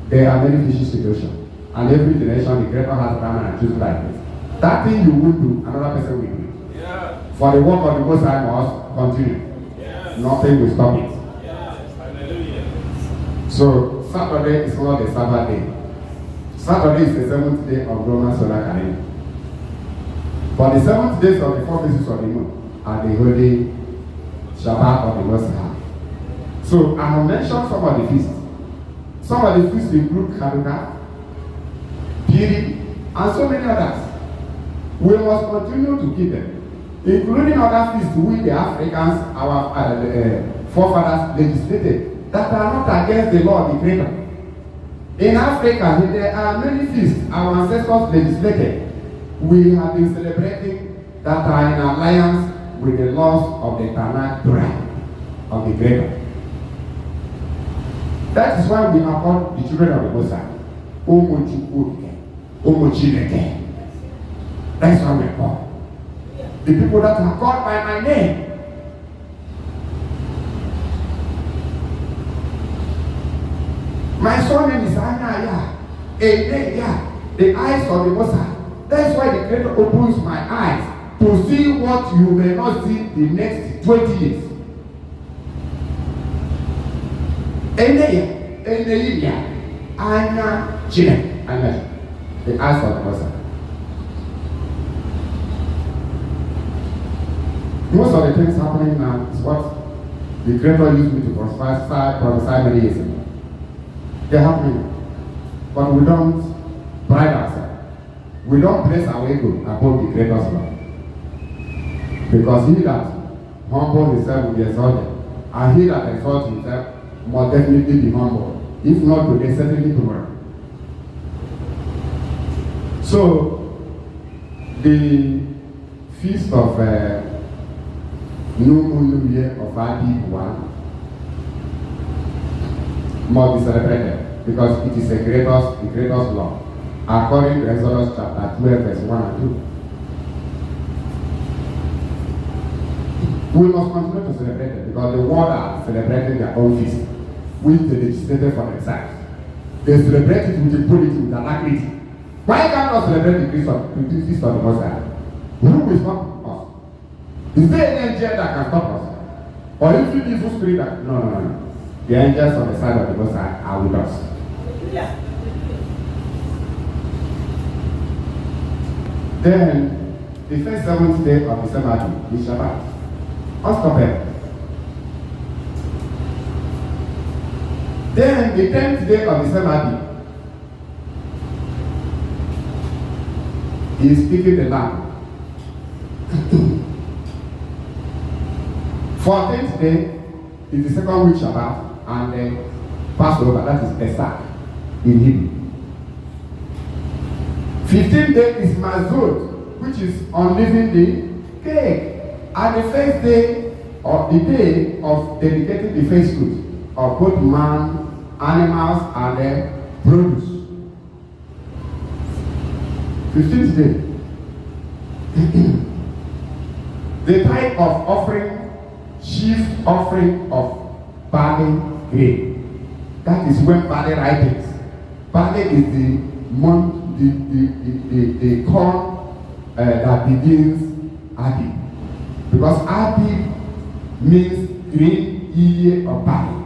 There are many fishy situations, and every generation the Creator has time and choose like this. That thing you will do, another person will do. Yeah. For the work of the Most High must continue. Yes. Nothing will stop it. So Saturday is not a Sabbath day. Saturday is the seventh day of Roman solar calendar. But the 7th days of the 4 phases of the moon are the holy Shabbat of the Most High. So I have mentioned some of the feasts. Some of the feasts include Hanukkah, Purim, and so many others. We must continue to keep them, including other feasts we the Africans, our forefathers legislated, that are not against the law of the Creator. In Africa, there are many feasts our ancestors legislated. We have been celebrating that are in alliance with the laws of the Tanakh tribe of the Creator. That is why we are called the children of the Most High. That's why we are called. The people that are called by my name. My son name is Anyayah. The eyes of the Most High. That's why the Creator opens my eyes to see what you may not see the next 20 years. The eyes of the Most High. Most of the things happening now is what the Creator used me to prophesy many years ago. They're happening. But we don't pride ourselves. We don't place our ego above the Creator's love. Because he that humbles himself will be exalted, and he that exalts himself must definitely be humble. If not today, certainly tomorrow. So, the feast of New Year of Adi 1 must be celebrated because it is the Creator's law. According to Exodus chapter 12, verse 1 and We must continue to celebrate them because the world are celebrating their own feast, which they legislated for themselves. They celebrate it with impunity, with alacrity. Why can't we celebrate the feast of the Most High? Who will stop us? Is there any angel that can stop us? Or if you evil spirit that no. The angels on the side of the Most High are with us. Yeah. Then the first 7th day of December is Shabbat. Unstoppable. Then the 10th day of December is speaking the lamb. 14th day is the second week Shabbat and then Passover, that is Pesach in Hebrew. 15th day is Mazot, which is unleavening the cake. And the first day of the day of dedicating the first fruit of both man, animals, and the produce. 15th day. The type of offering, chief offering of barley grain. That is when barley ripens. Barley is the month, the corn that begins Abi. Because Abi means green year of barley.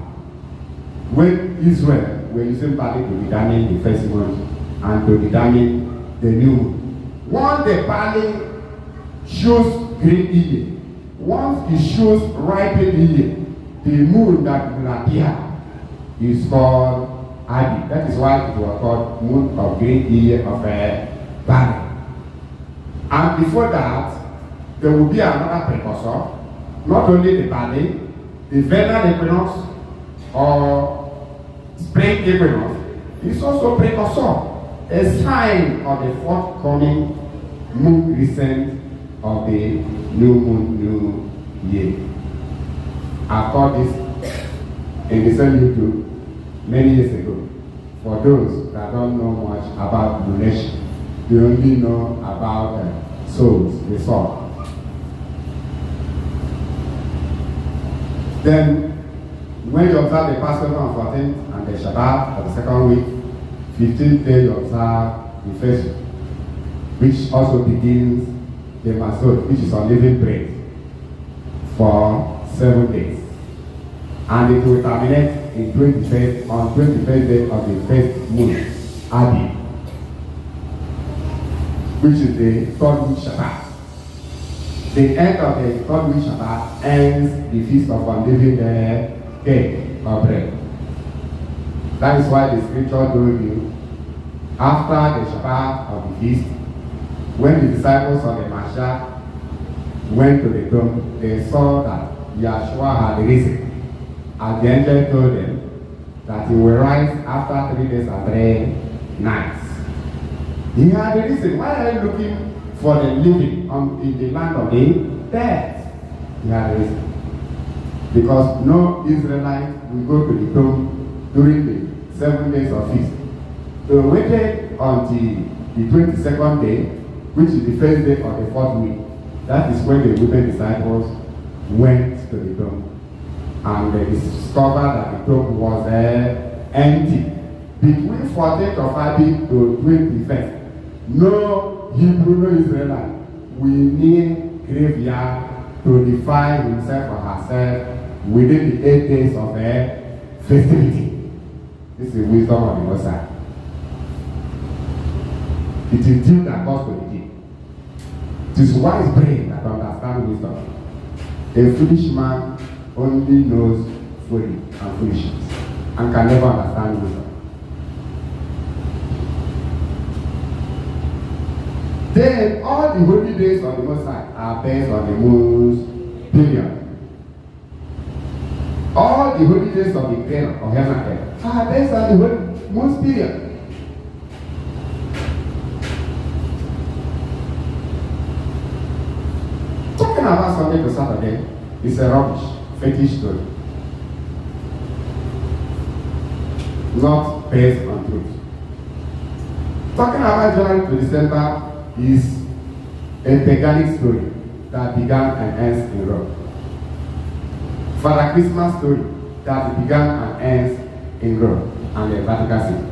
When Israel were using barley to determine the first month and to determine the new moon. Once the barley shows green year, once it shows ripened year, the moon that will appear is called Abi. That is why it was called moon of green year of barley. And before that, there will be another precursor, not only the barley, the vernal equinox or spring equinox is also precursor, a sign of the forthcoming moon crescent of the new moon, new year. I taught this in the same YouTube many years ago. For those that don't know much about lunation, they only know about souls, the soul. Then, when you observe the Passover on 14th and the Shabbat for the second week, 15th day you observe the first week, which also begins the Masot, which is unleavened bread, for 7 days. And it will terminate on 21st day of the first moon, Abi, which is the 3rd week Shabbat. The end of the 3rd week Shabbat ends the feast of unleavened cake or bread. That is why the scripture told you, after the Shabbat of the feast, when the disciples of the Mashiach went to the tomb, they saw that Yeshua had risen. And the angel told them that he will rise after 3 days and 3 nights. He had risen. Why are you looking for the living in the land of the dead? He had risen. Because no Israelite will go to the tomb during the 7 days of feast. So we waited until the 22nd day, which is the first day of the 4th week. That is when the women disciples went to the tomb. And they discovered that the tomb was empty. Between 14th of Abi to 21st, no Hebrew, no Israelite will need graveyard to define himself or herself within the 8 days of festivity. This is the wisdom of the Most High. It is deep that goes to the deep. It is wise brain that understands wisdom. A foolish man only knows folly and foolishness and can never understand wisdom. Then all the holy days of the Most High are based on the moon's period. All the holy days of the creator of heaven and earth are based on the moon's period. Talking about Sunday to Saturday is a rubbish, fetish story. Not based on truth. Talking about January to December is a paganic story that began and ends in Rome. Father Christmas story that began and ends in Rome and the Vatican City.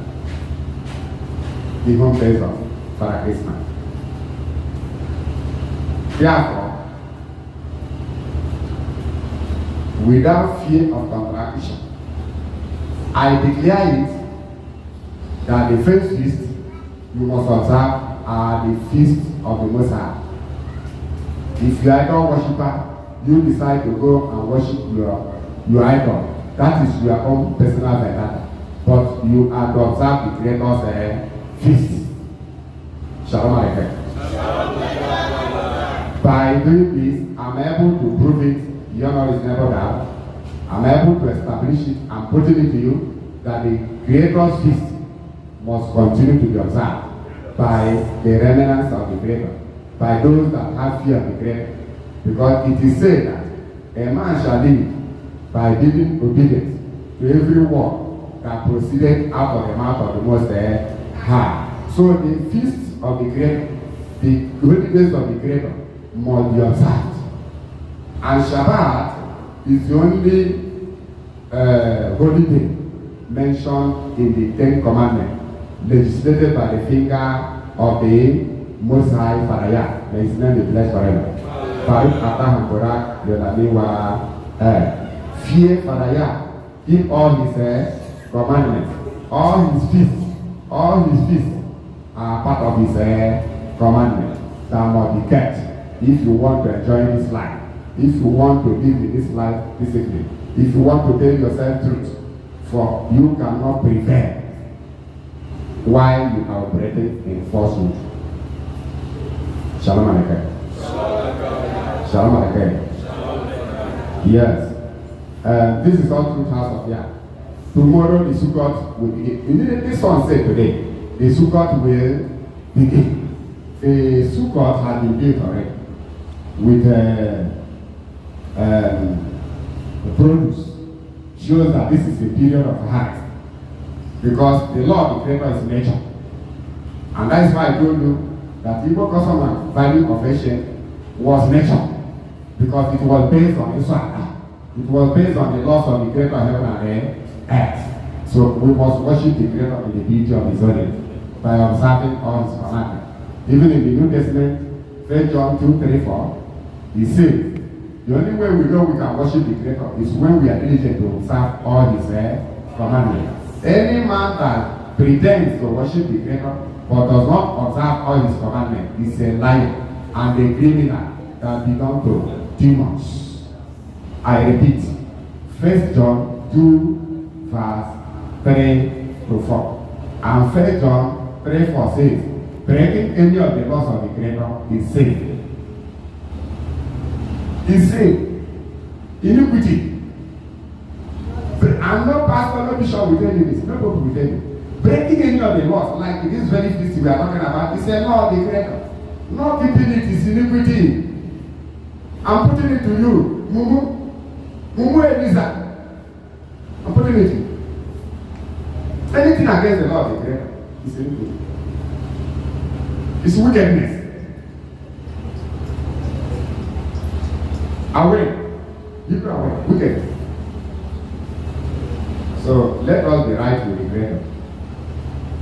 The home base of Father Christmas. Therefore, without fear of contradiction, I declare it that the first feast you must observe are the feast of the Most High. If you are idol worshiper, you decide to go and worship your idol. That is your own personal vendetta. But you are to observe the Creator's feast. Shalom Aleichem. By doing this, I'm able to prove it. Your knowledge is never doubt. I'm able to establish it and put it to you that the Creator's feast must continue to be observed by the remnants of the Creator, by those that have fear of the Creator. Because it is said that a man shall live by being obedient to every word that proceeded out of the mouth of the Most High. So the feast of the Creator, the holy days of the Creator, must be observed. And Shabbat is the only holy day mentioned in the Ten Commandments, legislated by the finger of the Most High Father Yah. May his name be blessed forever. Farouk Atah Korak Yodamiwa. Fear Father Yah. Keep all his commandments. All his feasts are part of his commandments that must be kept if you want to enjoy this life. If you want to live in this life physically. If you want to tell yourself truth. For you cannot prevail while you are operating in falsehood. Shalom Aleichem. Shalom Aleichem. Yes. This is all truth house of Yah. Tomorrow the Sukkot will begin. Immediately sun said today, the Sukkot will begin. The Sukkot has been built already with the produce. Shows that this is a period of harvest. Because the law of the Creator is nature. And that is why I told you that Igbo custom and value of Asian was nature. Because it was based on Israel. It was based on the laws of the Creator of heaven and earth. So we must worship the Creator in the beauty of his holiness by observing all his commandments. Even in the New Testament, 1 John 2:3-4, he says, the only way we know we can worship the Creator is when we are diligent to observe all his commandments. Any man that pretends to worship the Creator but does not observe all his commandments is a liar and a criminal that belongs to demons. I repeat, 1 John 2:3-4. And 1 John 3:4 says, breaking any of the laws of the Creator is sin. Is sin. Iniquity. And no pastor, no bishop will tell you this. No people will tell you. Breaking any of the laws, like this very feast we are talking about, is a law of the Creator. Not keeping it is iniquity. I'm putting it to you. Mumu Eliza. I'm putting it to you. Anything against the law of the Creator is iniquity. It's wickedness. Away. You are away. Wicked. So let us be right with the Creator.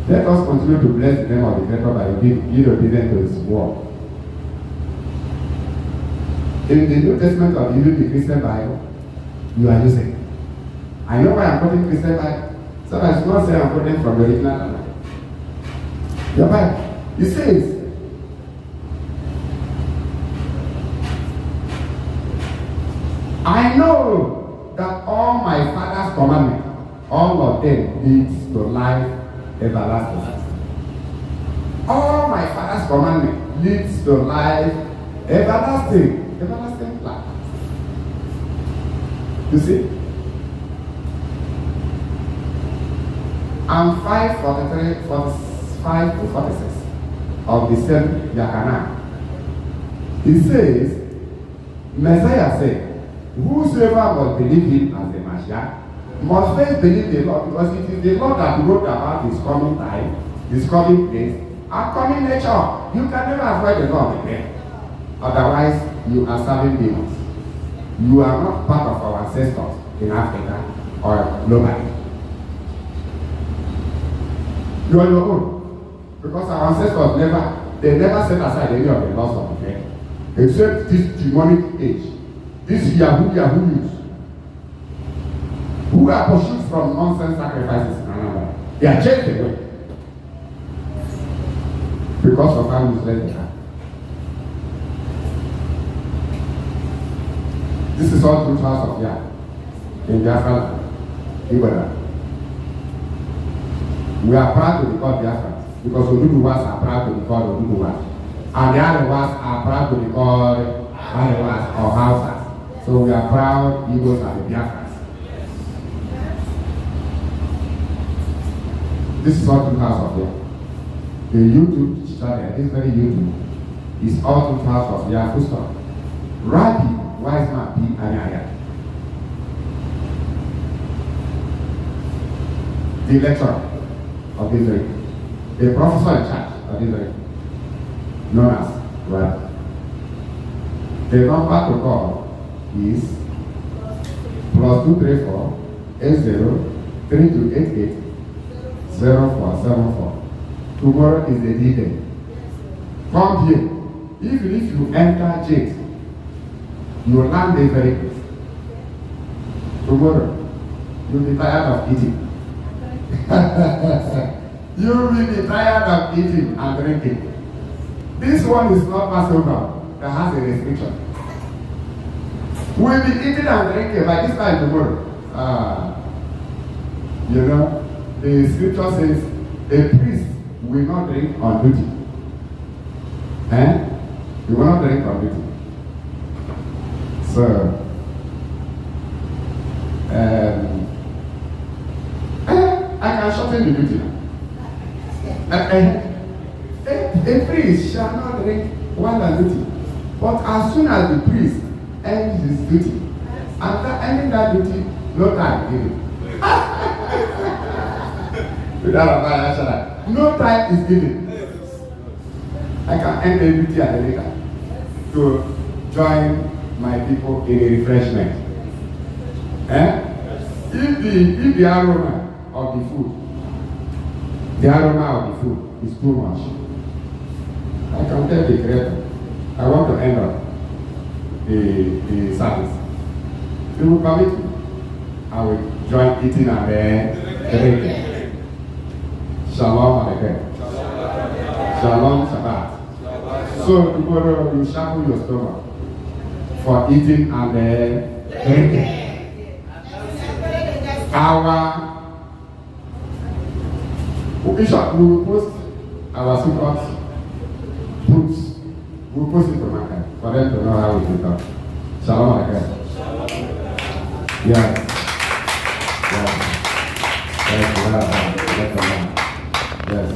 Let us continue to bless the name of the Creator by being obedient to his word. In the New Testament of even the Christian Bible, you are using. I know why I'm quoting Christian Bible. So I should not say I'm quoting from the original Bible. Your Bible. It says, I know that all my Father's commandments, all of them leads to life everlasting. All my Father's commandments leads to life everlasting. Everlasting life. You see? And 5:43, 45-46 of the same Yakana. He says, Messiah said, whosoever must believe him as the Messiah must first believe the Lord, because it is the Lord that wrote about his coming time, his coming place, and coming nature. You can never avoid the law of the Creator. Otherwise, you are serving demons. You are not part of our ancestors in Africa or globally. You are your own. Because our ancestors never set aside any of the laws of the faith. Except this demonic age. This Yahoo youth. Who are pursued from nonsense sacrifices in another. They are chased away. Because of how useless they are. This is all through house of Yah. In Biafra, Ibadan. We are proud to be called Biafra because Oduduwas are proud to be called Oduduwas. And the Arewas are proud to be called Arewas or Hausas. So we are proud Igbos and the Biafras. This is all through house of Yah. The YouTube channel, this very YouTube, is all through house of Yah. Full stop. Rabbi WISEMAN.B.ANYAYAH. The lecturer of Israel, the professor in charge of Israel, known as Rabbi. The number to call is +234 80 0474. Tomorrow is the D-Day. Come here. Even if you enter jail, you will land there very quick. Tomorrow, you'll be tired of eating. You will be tired of eating and drinking. This one is not Passover that has a restriction. We'll be eating and drinking by this time tomorrow. You know, the scripture says a priest will not drink on duty. You will not drink on duty. So, I can shorten the duty now. A priest shall not drink while on duty. But as soon as the priest ends his duty, after ending that duty, no time given. No time is given. I can end the duty at the later to join my people in a refreshment. If the aroma of the food, is too much, I can tell the creator, I want to end up the service. He will permit me. I will join eating and then drinking. Shalom Aleichem. Shalom Shabbat. So tomorrow you sharpen your stomach for eating and then drinking. Bishop, we will post our support books. We will post it to market for them to know how we do that. Shalom Aleichem. Yes. Yes. Yes. Yes.